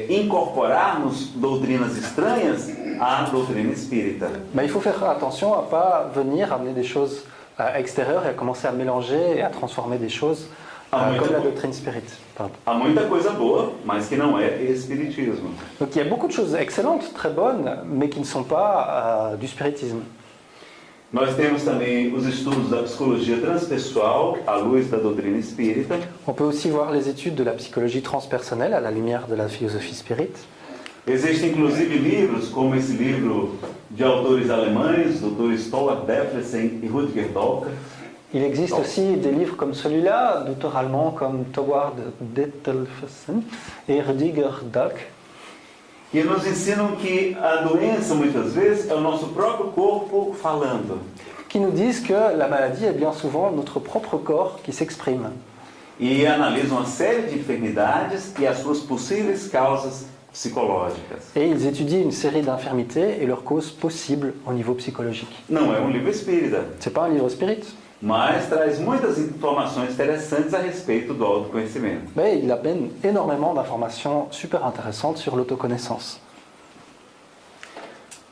incorporarmos doutrinas estranhas à doutrina espírita.
Mais il faut faire attention à ne pas venir amener des choses extérieures et à commencer à mélanger et à transformer des choses comme la doctrine spirit. Pardon.
Há muita coisa boa, mas que não é espiritismo.
Donc il y a beaucoup de choses excellentes, très bonnes, mais qui ne sont pas du spiritisme.
Nós temos também os estudos da psicologia transpessoal à luz da doutrina espírita.
On peut aussi voir les études de la psychologie transpersonnelle à la lumière de la philosophie spirit.
Existem inclusive livros como esse livro de autores alemães, Dr. Stoller Deflesen e Rutger Dolker.
Il existe aussi des livres comme celui-là, d'auteurs allemands comme Thorwald Dettelfsen et Rüdiger Dahlke,
Que nos ensinam que a doença, muitas vezes, é o nosso próprio corpo falando.
qui nous disent que la maladie est bien souvent notre propre corps qui s'exprime.
E analisam uma série de enfermidades e as suas possíveis causas psicológicas.
Et ils étudient une série d'infirmités et leurs causes possibles au niveau psychologique.
Não é um livro espírita,
C'est pas un livre spirit,
mas traz muitas informações interessantes a respeito do autoconhecimento.
mais il amène énormément d'informations super intéressantes sur l'autoconnaissance.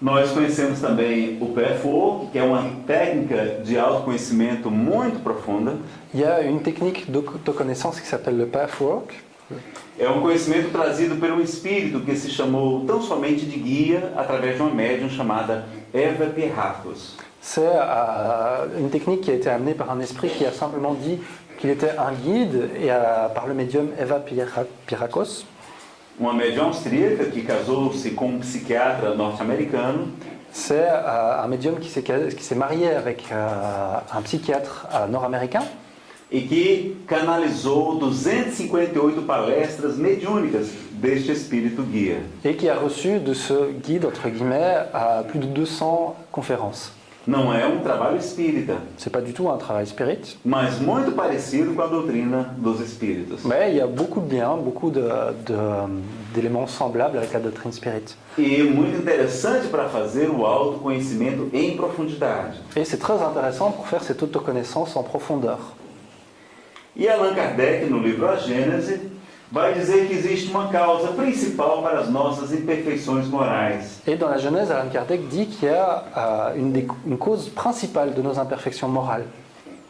Nós conhecemos também o PFO, que é uma técnica de autoconhecimento muito profunda.
Il y a une technique d'autoconnaissance qui s'appelle le pathwork.
É um conhecimento trazido por um espírito que se chamou tão somente de guia através de uma médium chamada Eva Pierrakos.
C'est une technique qui a été amenée par un esprit qui a simplement dit qu'il était un guide et par le médium Eva Pierrakos.
Uma médium austríaca que casou-se com um psiquiatra norte-americano.
C'est un médium qui s'est marié avec un psychiatre nord-américain
E que canalizou 258 palestras mediúnicas deste espírito guia.
et qui a reçu de ce guide, entre guillemets, plus de 200 conférences.
Não é um trabalho espírita,
C'est pas du tout un travail spirit,
mas muito parecido com a doutrina dos espíritos.
mais il y a beaucoup de liens, beaucoup d'éléments semblables avec la doctrine spirit.
E muito interessante para fazer o autoconhecimento em profundidade.
Et c'est très intéressant pour faire cette autoconnaissance en profondeur.
E Allan Kardec, no livro A Gênese, vai dizer que existe uma causa principal para as nossas imperfeições morais.
Et dans la Genèse, Allan Kardec dit qu'il y a une cause principale de nos imperfections morales,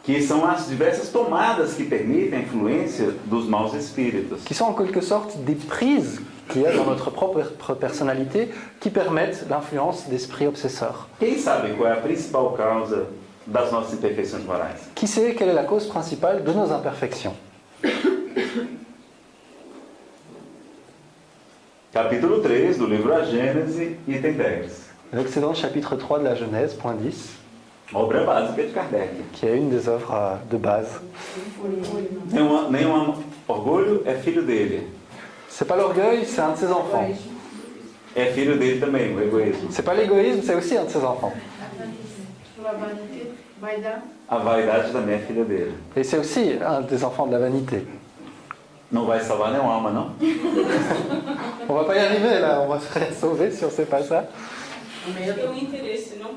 Que são as diversas tomadas que permitem a influência dos maus espíritos.
qui sont en quelque sorte des prises qu'il y a dans notre propre personnalité qui permettent l'influence d'esprits obsesseurs.
Quem sabe qual é a principal causa das nossas imperfeições morais?
Qui sait quelle est la cause principale de nos imperfections?
Capítulo 3 do livro A Gênese, item 10.
Donc c'est dans le chapitre 3 de la Genèse, point 10,
Obra básica de Kardec.
qui est une des œuvres de base.
Nenhum orgulho é filho dele.
C'est pas l'orgueil, c'est un de ses enfants.
É filho dele também, o egoísmo.
C'est pas l'égoïsme, c'est aussi un de ses enfants.
A vaidade também é filha dele.
Et c'est aussi un des enfants de la vanité.
Não vai salvar nenhuma alma, não?
On va pas y arriver là, on va se faire sauver si on sait pas ça.
Tem um interesse, não?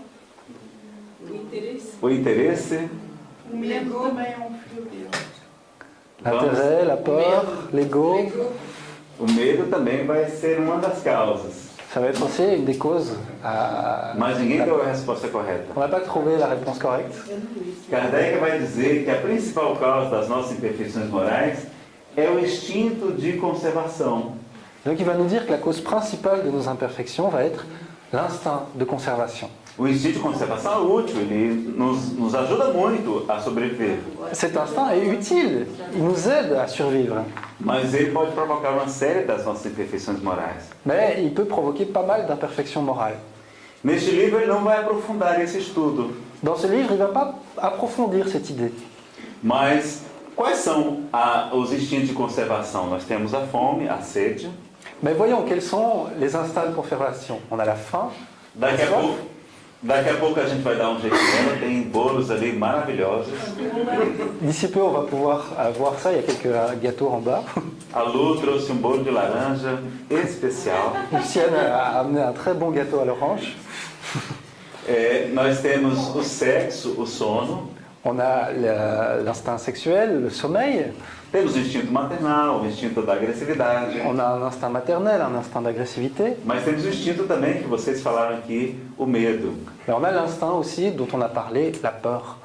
O interesse.
O interesse,
O medo também é um filho dele.
L'intérêt, la peur, l'ego,
o medo também vai ser uma das causas.
ça va être aussi une des causes.
Mas ninguém deu a resposta correta.
On n'a pas trouvé la réponse correcte.
Kardec vai dizer que a principal causa das nossas imperfeições morais é o instinto de conservação.
Donc il va nous dire que la cause principale de nos imperfections va être l'instinct de conservation.
O instinto de conservação é útil, ele nos ajuda muito a sobreviver.
Cet instinct est utile, il nous aide à survivre.
Mas ele pode provocar uma série das nossas imperfeições morais.
Mais il peut provoquer pas mal d'imperfections morales.
Neste livro ele não vai aprofundar esse estudo.
Dans ce livre, il ne va pas approfondir cette idée.
Mas quais são os instintos de conservação? Nós temos a fome, a sede.
Mais voyons quels sont les instincts de conservation. On a la faim.
Daqui a pouco a gente vai dar um jeito nela, tem bolos ali maravilhosos.
D'ici peu, on va pouvoir voir ça. Il y a quelques gâteaux en bas.
A Lu trouxe um bolo de laranja especial.
Lucienne a amené un très bon gâteau à l'orange.
Nós temos o sexo, o sono.
On a l'instinct sexuel, le sommeil.
Temos o instinto maternal, o instinto da agressividade.
On a un instinct maternel, un instinct d'agressivité.
Mas temos o instinto também, que vocês falaram aqui, o medo.
Et on a l'instinct aussi dont on a parlé, la peur.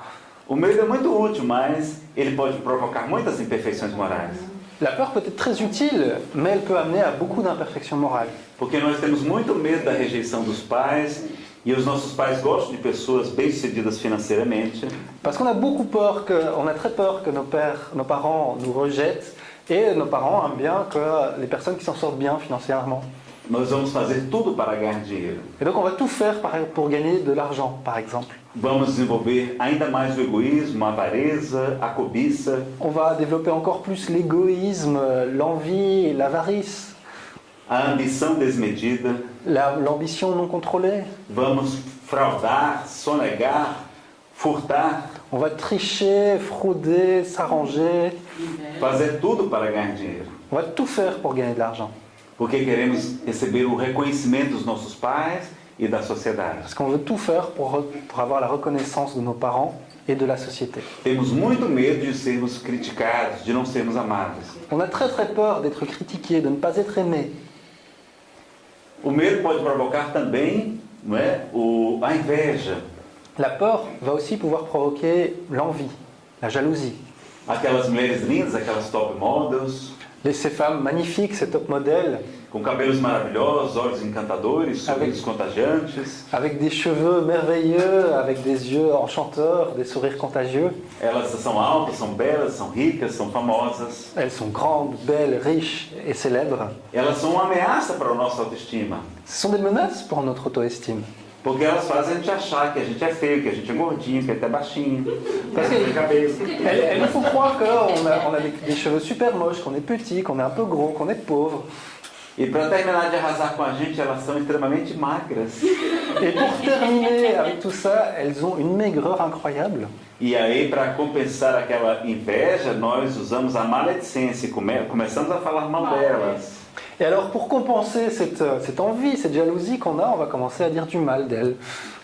O medo é muito útil, mas ele pode provocar muitas imperfeições morais.
La peur peut être très utile, mais elle peut amener à beaucoup d'imperfections morales.
Porque nós temos muito medo da rejeição dos pais, e os nossos pais gostam de pessoas bem-sucedidas financeiramente.
Parce qu'on a beaucoup peur, on a très peur que nos parents nous rejettent, et nos parents aiment bien que les personnes qui s'en sortent bien financièrement.
Nós vamos fazer tudo para ganhar dinheiro.
Et donc on va tout faire pour gagner de l'argent, par exemple.
Vamos desenvolver ainda mais o egoísmo, a avareza, a cobiça.
On va développer encore plus l'égoïsme, l'envie, l'avarice.
A ambição desmedida.
L'ambition non contrôlée.
Vamos fraudar, sonegar, furtar.
On va tricher, frauder, s'arranger.
Fazer tudo para ganhar dinheiro.
On va tout faire pour gagner de l'argent.
Porque queremos receber o reconhecimento dos nossos pais e da sociedade.
Parce qu'on veut tout faire pour avoir la reconnaissance de nos parents et de la société.
Temos muito medo de sermos criticados, de não sermos amados.
On a très très peur d'être critiqué, de ne pas être aimé.
O medo pode provocar também, não é, a inveja.
La peur va aussi pouvoir provoquer l'envie, la jalousie.
Aquelas mulheres lindas, aquelas top models,
Ces femmes magnifiques, ces top modèles,
com cabelos maravilhosos, olhos encantadores, sorrisos contagiantes.
avec des cheveux merveilleux, avec des yeux enchanteurs, des sourires contagieux.
Elas são altas, são belas, são ricas, são famosas.
Elles sont grandes, belles, riches et célèbres.
Elas são uma ameaça para a nossa autoestima.
Ce sont des menaces pour notre auto-estime.
Porque elas fazem a gente achar que a gente é feio, que a gente é gordinho, que a gente é baixinho.
Parce
que a cabeça.
Elles nous font croire qu'on a des cheveux super moches, qu'on est petit, qu'on est un peu gros, qu'on est pauvre.
E para terminar de arrasar com a gente, elas são extremamente magras.
Et pour terminer avec tout ça, elles ont une maigreur incroyable.
E aí, para compensar aquela inveja, nós usamos a maledicência e começamos a falar mal delas.
Et alors, pour compenser cette envie, cette jalousie qu'on a, on va commencer à dire du mal d'elles.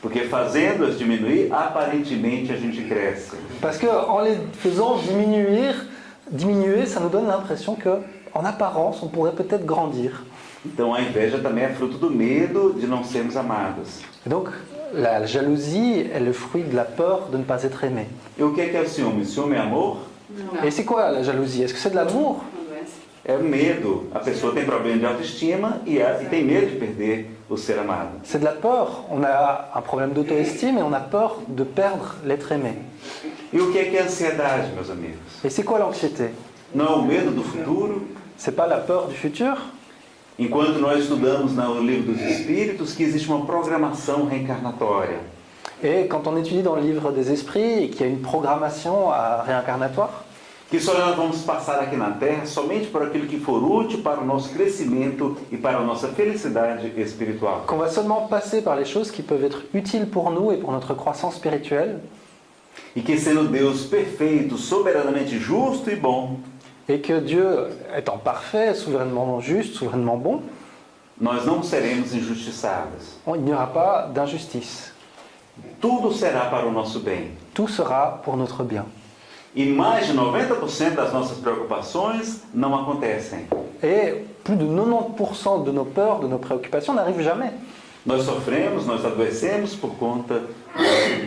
Porque fazendo-as diminuir, aparentemente a gente cresce.
Parce qu'en les faisant diminuer, ça nous donne l'impression qu'en apparence, on pourrait peut-être grandir.
Então a inveja também é fruto do medo de não sermos amados.
Et donc, la jalousie est le fruit de la peur de ne pas être aimé.
E o que é o ciúme? Ciúme é amor?
Et c'est quoi la jalousie? Est-ce que c'est de l'amour?
É medo. A pessoa tem problema de autoestima e tem medo de perder o ser amado.
C'est de la peur. On a un problème d'auto-estime et on a peur de perdre l'être aimé.
E o que é a ansiedade, meus amigos?
Et c'est quoi l'anxiété?
Não é o medo do futuro?
C'est pas la peur du futur?
Enquanto nós estudamos no livro dos Espíritos que existe uma programação reencarnatória.
Et quand on étudie dans le livre des esprits et qu'il y a une programmation réincarnatoire,
que só nós vamos passar aqui na Terra somente por aquilo que for útil para o nosso crescimento e para a nossa felicidade espiritual.
Qu'on va seulement passer par les choses qui peuvent être utiles pour nous et pour notre croissance spirituelle.
E que sendo Deus perfeito, soberanamente justo e bom,
et que Dieu étant parfait, souverainement juste, souverainement bon,
nós não seremos injustiçados.
Il n'y aura pas d'injustice.
Tudo será para o nosso bem.
Tout sera pour notre bien.
E mais de 90% das nossas preocupações não acontecem.
Et plus de 90% de nos peurs, de nos préoccupations n'arrivent jamais.
Nós sofremos, nós adoecemos por conta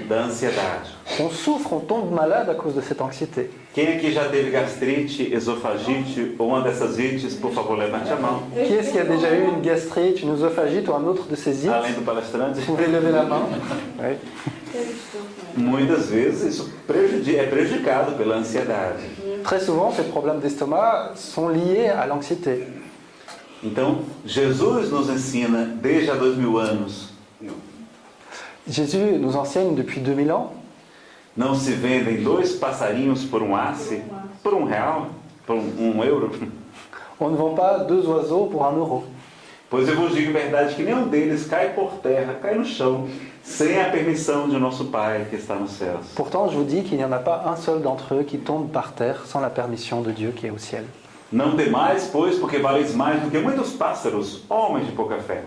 da ansiedade.
On souffre, on tombe malade à cause de cette anxiété.
Quem aqui já teve gastrite, esofagite ou uma dessas ites, por favor, levante a mão.
Qui est-ce qui a déjà eu une gastrite, une œsophagite ou un autre de ces ites?
Além do palestrante,
Vous pouvez lever la main. Oui.
muitas vezes isso é prejudicado pela ansiedade.
Très souvent, ces problèmes d'estomac sont liés à l'anxiété.
Então, Jesus nos ensina desde há 2000 anos,
Jésus nous enseigne depuis 2000 ans,
não se vendem 2 passarinhos por um asse, por R$1, por €1.
on ne vend pas 2 oiseaux pour 1 euro.
Pois eu vos digo em verdade que nenhum deles cai por terra, cai no chão, sem a permissão de nosso Pai que está nos céus.
Pourtant, je vous dis qu'il n'y en a pas un seul d'entre eux qui tombe par terre sans la permission de Dieu qui est au ciel.
Não temais, pois, porque valeis mais do que muitos pássaros, homens de pouca fé.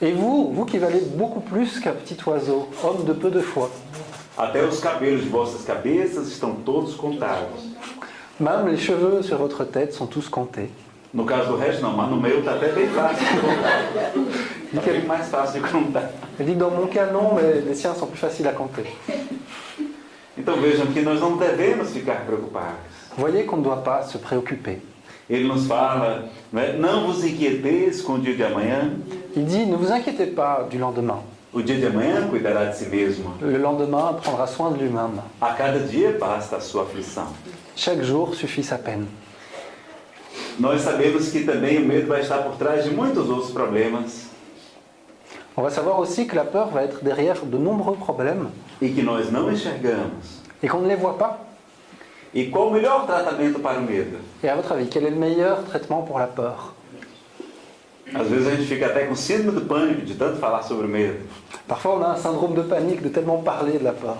Et vous, vous qui valez beaucoup plus qu'un petit oiseau, homme de peu de foi,
Até os cabelos de vossas cabeças estão todos contados.
même les cheveux sur votre tête sont tous comptés.
No caso do resto, não, mas no meu está até bem fácil de contar. Está bem mais fácil de contar.
Il dit que dans mon cas, non, mais les siens sont plus faciles à compter.
Então vejam que nós não devemos ficar preocupados.
Vous voyez qu'on ne doit pas se préoccuper.
Ele nos fala, né, não vos inquieteis com o dia de amanhã.
Il dit, ne vous inquiétez pas du lendemain.
O dia de amanhã cuidará de si mesmo.
Le lendemain prendra soin de lui-même.
A cada dia basta a sua aflição.
Chaque jour suffit sa peine.
Nós sabemos que também o medo vai estar por trás de muitos outros problemas
On va savoir aussi que la peur va être derrière de nombreux problèmes
e que nós não enxergamos.
et qu'on ne les voit pas.
E qual o melhor tratamento para o medo?
Et à votre avis, quel est le meilleur traitement pour la peur?
Às vezes a gente fica até com síndrome do pânico de tanto falar sobre o medo.
Parfois, on a un syndrome de panique de tellement parler de la peur.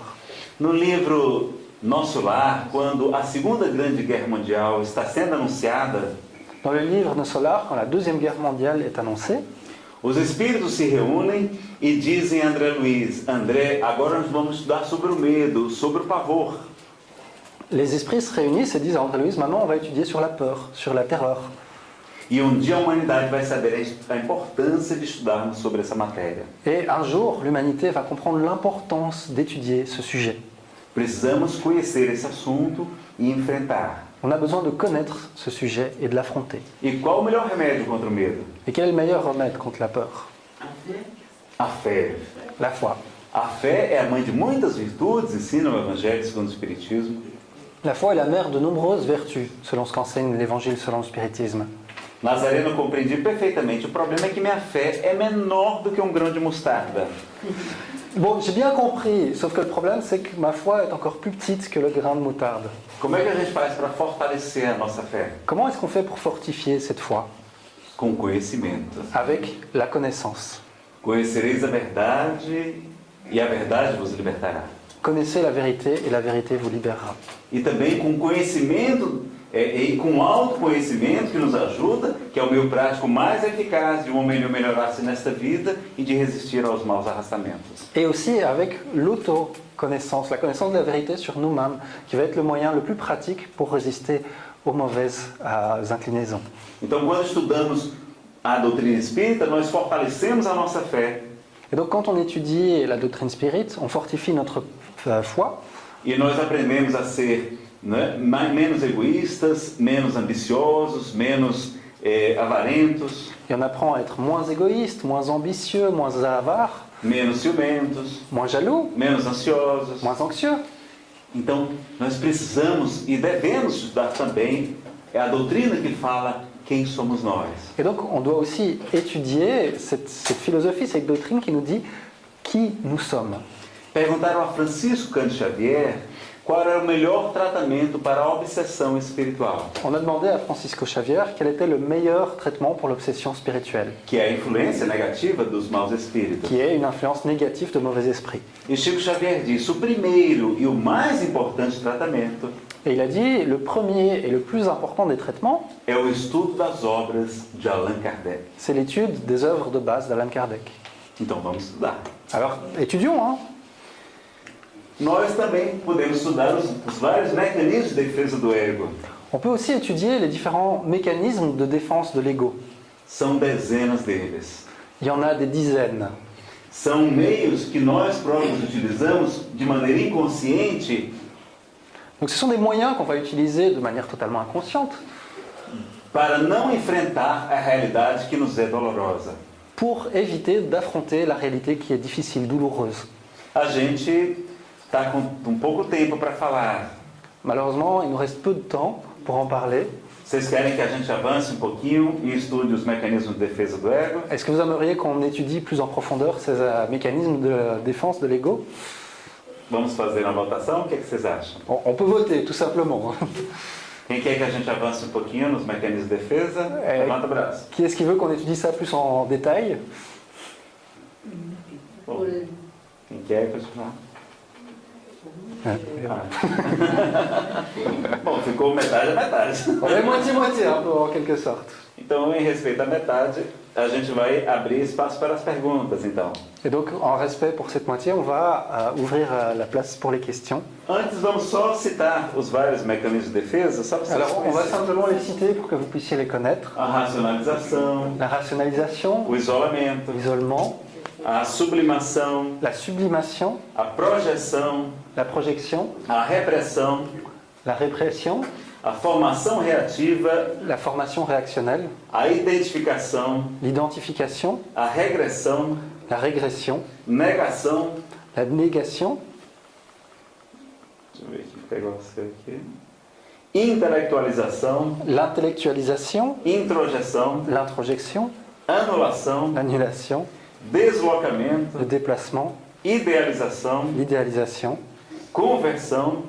No livro Nosso Lar, quando a Segunda Grande Guerra Mundial está sendo anunciada,
Dans le livre Nos Solar, quand la Deuxième Guerre mondiale est annoncée,
os espíritos se reúnem e dizem a André Luiz, André, agora nós vamos estudar sobre o medo, sobre o pavor.
les esprits se réunissent et disent à André-Louise, maintenant on va étudier sur la peur, sur la terreur.
E dia a humanidade vai saber a importância de estudarmos sobre essa matéria.
Et un jour, l'humanité va comprendre l'importance d'étudier ce sujet.
Precisamos conhecer esse assunto e enfrentar.
On a besoin de connaître ce sujet et de l'affronter.
E qual o melhor remédio contra o medo?
Et quel est le meilleur remède contre la peur?
A fé.
La foi.
A fé é a mãe de muitas virtudes, ensina o Evangelho segundo o Espiritismo.
La foi est la mère de nombreuses vertus, selon ce qu'enseigne l'Évangile selon le spiritisme.
Nazareno, eu compreendi perfeitamente. O problema é que minha fé é menor do que grão de mostarda.
Bon, j'ai bien compris, sauf que le problème, c'est que ma foi est encore plus petite que le grain de moutarde.
Como é que a gente faz para fortalecer a nossa fé?
Comment est-ce qu'on fait pour fortifier cette foi?
Com conhecimento.
Avec la connaissance.
Conhecereis a verdade e a verdade vos libertará.
Connaissez la vérité et la vérité vous libérera.
E também com conhecimento e com autoconhecimento que nos ajuda, que é o meio prático mais eficaz de um homem melhorar-se nesta vida e de resistir aos maus arrastamentos.
Et aussi avec l'autoconnaissance, la connaissance de la vérité sur nous-mêmes, qui va être le moyen le plus pratique pour résister aux mauvaises inclinaisons.
Então, quando estudamos a doutrina espírita, nós fortalecemos a nossa fé.
Et donc quand on étudie la doctrine spirite, on fortifie notre foi.
E nós aprendemos a ser menos egoístas, menos ambiciosos, menos avarentos.
Et on apprend à être moins égoïste, moins ambitieux, moins avare,
menos ciumentos,
moins jaloux,
menos ansiosos.
moins anxieux.
Então, nós precisamos e devemos estudar também a doutrina que fala quem somos nós.
Et donc on doit aussi étudier cette philosophie, cette doctrine qui nous dit qui nous sommes.
Perguntaram a Francisco Cândido Xavier qual era o melhor tratamento para a obsessão espiritual.
On a demandé à Francisco Xavier quel était le meilleur traitement pour l'obsession spirituelle.
Que é a influência negativa dos maus espíritos.
Qui est une influence négative de mauvais esprits.
E Chico Xavier disse, o primeiro e o mais importante tratamento
Et il a dit, le premier et le plus important des traitements,
é o estudo das obras de Allan Kardec.
c'est l'étude des œuvres de base d'Allan Kardec.
Então vamos estudar.
Alors, étudions, hein.
Nós também podemos estudar os vários mecanismos de defesa do ego.
On peut aussi étudier les différents mécanismes de défense de l'ego.
São dezenas deles.
Il y en a des dizaines.
são meios que nós próprios utilizamos de maneira inconsciente
Donc ce sont des moyens qu'on va utiliser de manière totalement inconsciente
para não enfrentar a realidade que nos é dolorosa.
pour éviter d'affronter la réalité qui est difficile, douloureuse.
A gente está com um pouco tempo para falar.
Malheureusement, il nous reste peu de temps pour en parler.
Vocês querem que a gente avance um pouquinho e estude os mecanismos de defesa do ego?
Est-ce que vous aimeriez qu'on étudie plus en profondeur ces mécanismes de défense de l'ego?
Vamos fazer uma votação? O que, é que vocês acham?
On peut voter, tout simplement.
Quem quer que a gente avance um pouquinho nos mecanismos de defesa? Levanta o braço.
Qui est-ce qui veut qu'on étudie ça plus en détail?
Bom, quem quer continuar? Bom, ficou metade a metade.
On est moitié-moitié, un peu, en quelque sorte.
Então, em respeito à metade, a gente vai abrir espaço para as perguntas, então.
Et donc, en respect pour cette moitié, on va ouvrir la place pour les questions.
Antes, vamos só citar os vários mecanismos de defesa, só para vocês
Alors, on va
conhecerem.
simplement les citer pour que vous puissiez les connaître.
A racionalização,
La rationalisation,
o isolamento,
l'isolement,
a sublimação,
la sublimation,
a projeção,
la projection,
a repressão,
la répression,
a formação reativa,
la formation réactionnelle,
a identificação,
l'identification,
a regressão,
la régression,
negação.
la négation,
Deixa eu ver aqui, pegar você aqui. Intelectualização,
l'intellectualisation,
introjeção,
l'introjection,
anulação,
l'annulation,
deslocamento,
le déplacement,
idealização,
l'idéalisation,
conversão,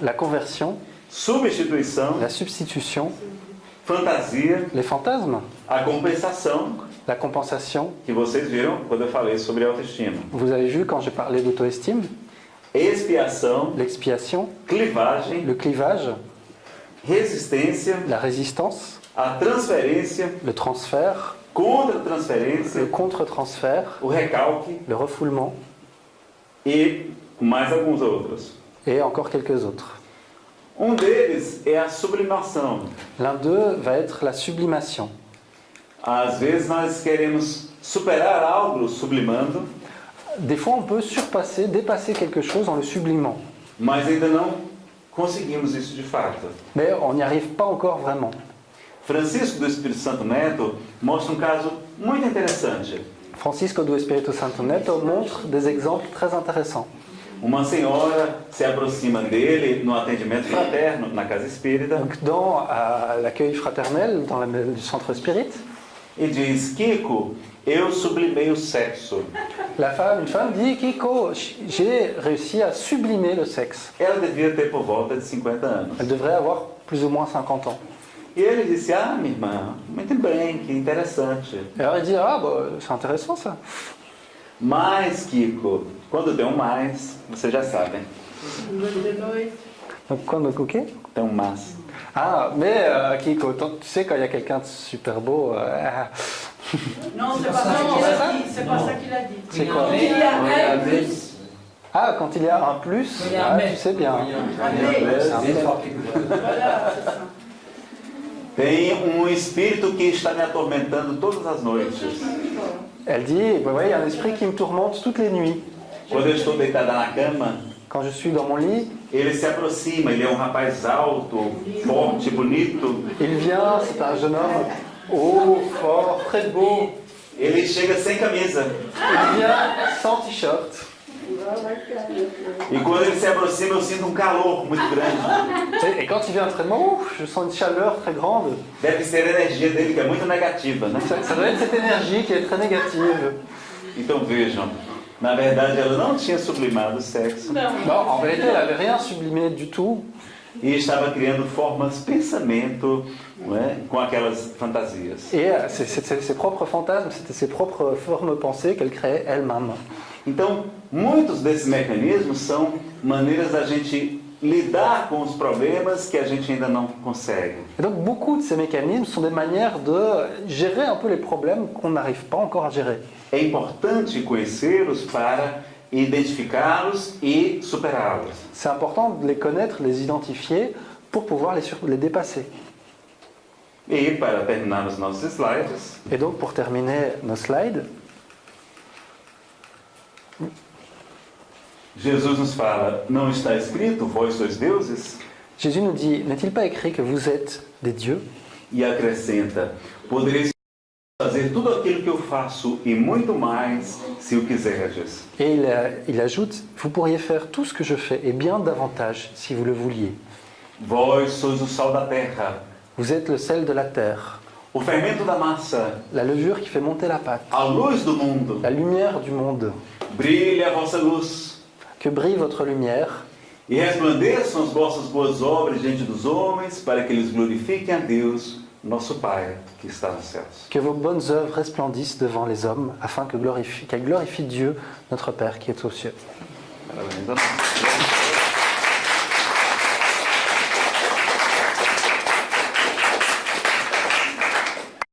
la conversion,
substituição,
la substitution,
fantasia,
les fantasmes,
a compensação,
la compensation.
que vocês viram quando eu falei sobre autoestima.
Vous avez vu quand j'ai parlé d'auto-estime,
Expiação,
l'expiation,
clivagem,
le clivage,
resistência,
la résistance,
a transferência,
le transfert,
contra-transferência,
le contre-transfert,
o recalque
le refoulement
e mais alguns outros.
et encore quelques autres.
Um deles é a sublimação.
L'un d'eux va être la sublimation.
Às vezes nós queremos superar algo sublimando,
Des fois, on peut surpasser, dépasser quelque chose en le sublimant.
mas ainda não conseguimos isso de fato.
Mais on n'y arrive pas encore vraiment.
Francisco do Espírito Santo Neto mostra um caso muito interessante.
Francisco do Espírito Santo Neto montre des exemples très intéressants.
Uma senhora se aproxima dele no atendimento fraterno na casa espírita
Donc, dans l'accueil fraternel, dans du centre spirit,
e diz: Kiko, eu sublimei o sexo.
une femme dit, Kiko, j'ai réussi à sublimer le sexe.
Ela devia ter por volta de 50 anos.
Elle devrait avoir plus ou moins 50 ans.
E ele disse: Ah, minha irmã, muito bem, que interessante.
Et alors il dit, ah, bah, c'est intéressant ça.
Mas, Kiko, quando tem um mais, vocês já sabem.
Donc quoi, donc, ok?
Tem um mas.
Ah, mais Kiko, tu sais, quand il y a quelqu'un de super beau,
Non, c'est pas ça qu'il a dit. C'est pas ça qu'il a dit.
c'est quoi?
Il y a un plus.
Ah, quand il y a un plus, ah, tu sais bien.
Voilà, c'est ça.
Tem um espírito que está me atormentando todas as noites.
Elle dit, bah, ouais, il y a un esprit qui me tourmente toutes les nuits.
Quando eu estou deitada na cama,
Quand je suis dans mon lit,
ele se aproxima. Ele é um rapaz alto, forte, bonito.
il vient, c'est un jeune homme, haut, fort, très beau.
Ele chega sem camisa.
Il vient sans t-shirt.
E quando ele se aproxima, eu sinto um calor muito grande.
Et quand il vient très loin, je sens une chaleur très grande.
Deve ser a energia dele que é muito negativa, né?
Ça doit être cette énergie qui est très négative.
Então vejam, na verdade ela não tinha sublimado o sexo
Non, en réalité, elle n'avait rien sublimé du tout.
e estava criando formas, pensamento, não é? Com aquelas fantasias.
Et c'était ses propres fantasmes, c'était ses propres formes pensées qu'elle créait elle-même.
Então, muitos desses mecanismos são maneiras da gente lidar com os problemas que a gente ainda não consegue.
Et donc beaucoup de ces mécanismes sont des manières de gérer un peu les problèmes qu'on n'arrive pas encore à gérer.
É importante conhecê-los para identificá-los e superá-los.
C'est important de les connaître, de les identifier pour pouvoir les dépasser.
E para terminar os nossos slides,
Et donc pour terminer nos slides,
Jesus nos fala, não está escrito, vós sois deuses?
Jésus nous dit, n'est-il pas écrit que vous êtes des dieux?
E acrescenta, podereis fazer tudo aquilo que eu faço e muito mais, se o quiserdes.
Et il ajoute, vous pourriez faire tout ce que je fais et bien davantage si vous le vouliez.
Vós sois o sal da terra,
Vous êtes le sel de la terre,
o fermento da massa,
la levure qui fait monter la pâte,
a luz do mundo.
la lumière du monde.
Brilhe a vossa luz
Que brille votre lumière
e resplandeçam as vossas boas obras diante dos homens, para que eles glorifiquem a Deus, nosso Pai, que está nos céus.
que vos bonnes œuvres resplendissent devant les hommes, afin qu'elles glorifient Dieu, notre Père qui est aux cieux.
Parabéns a nós.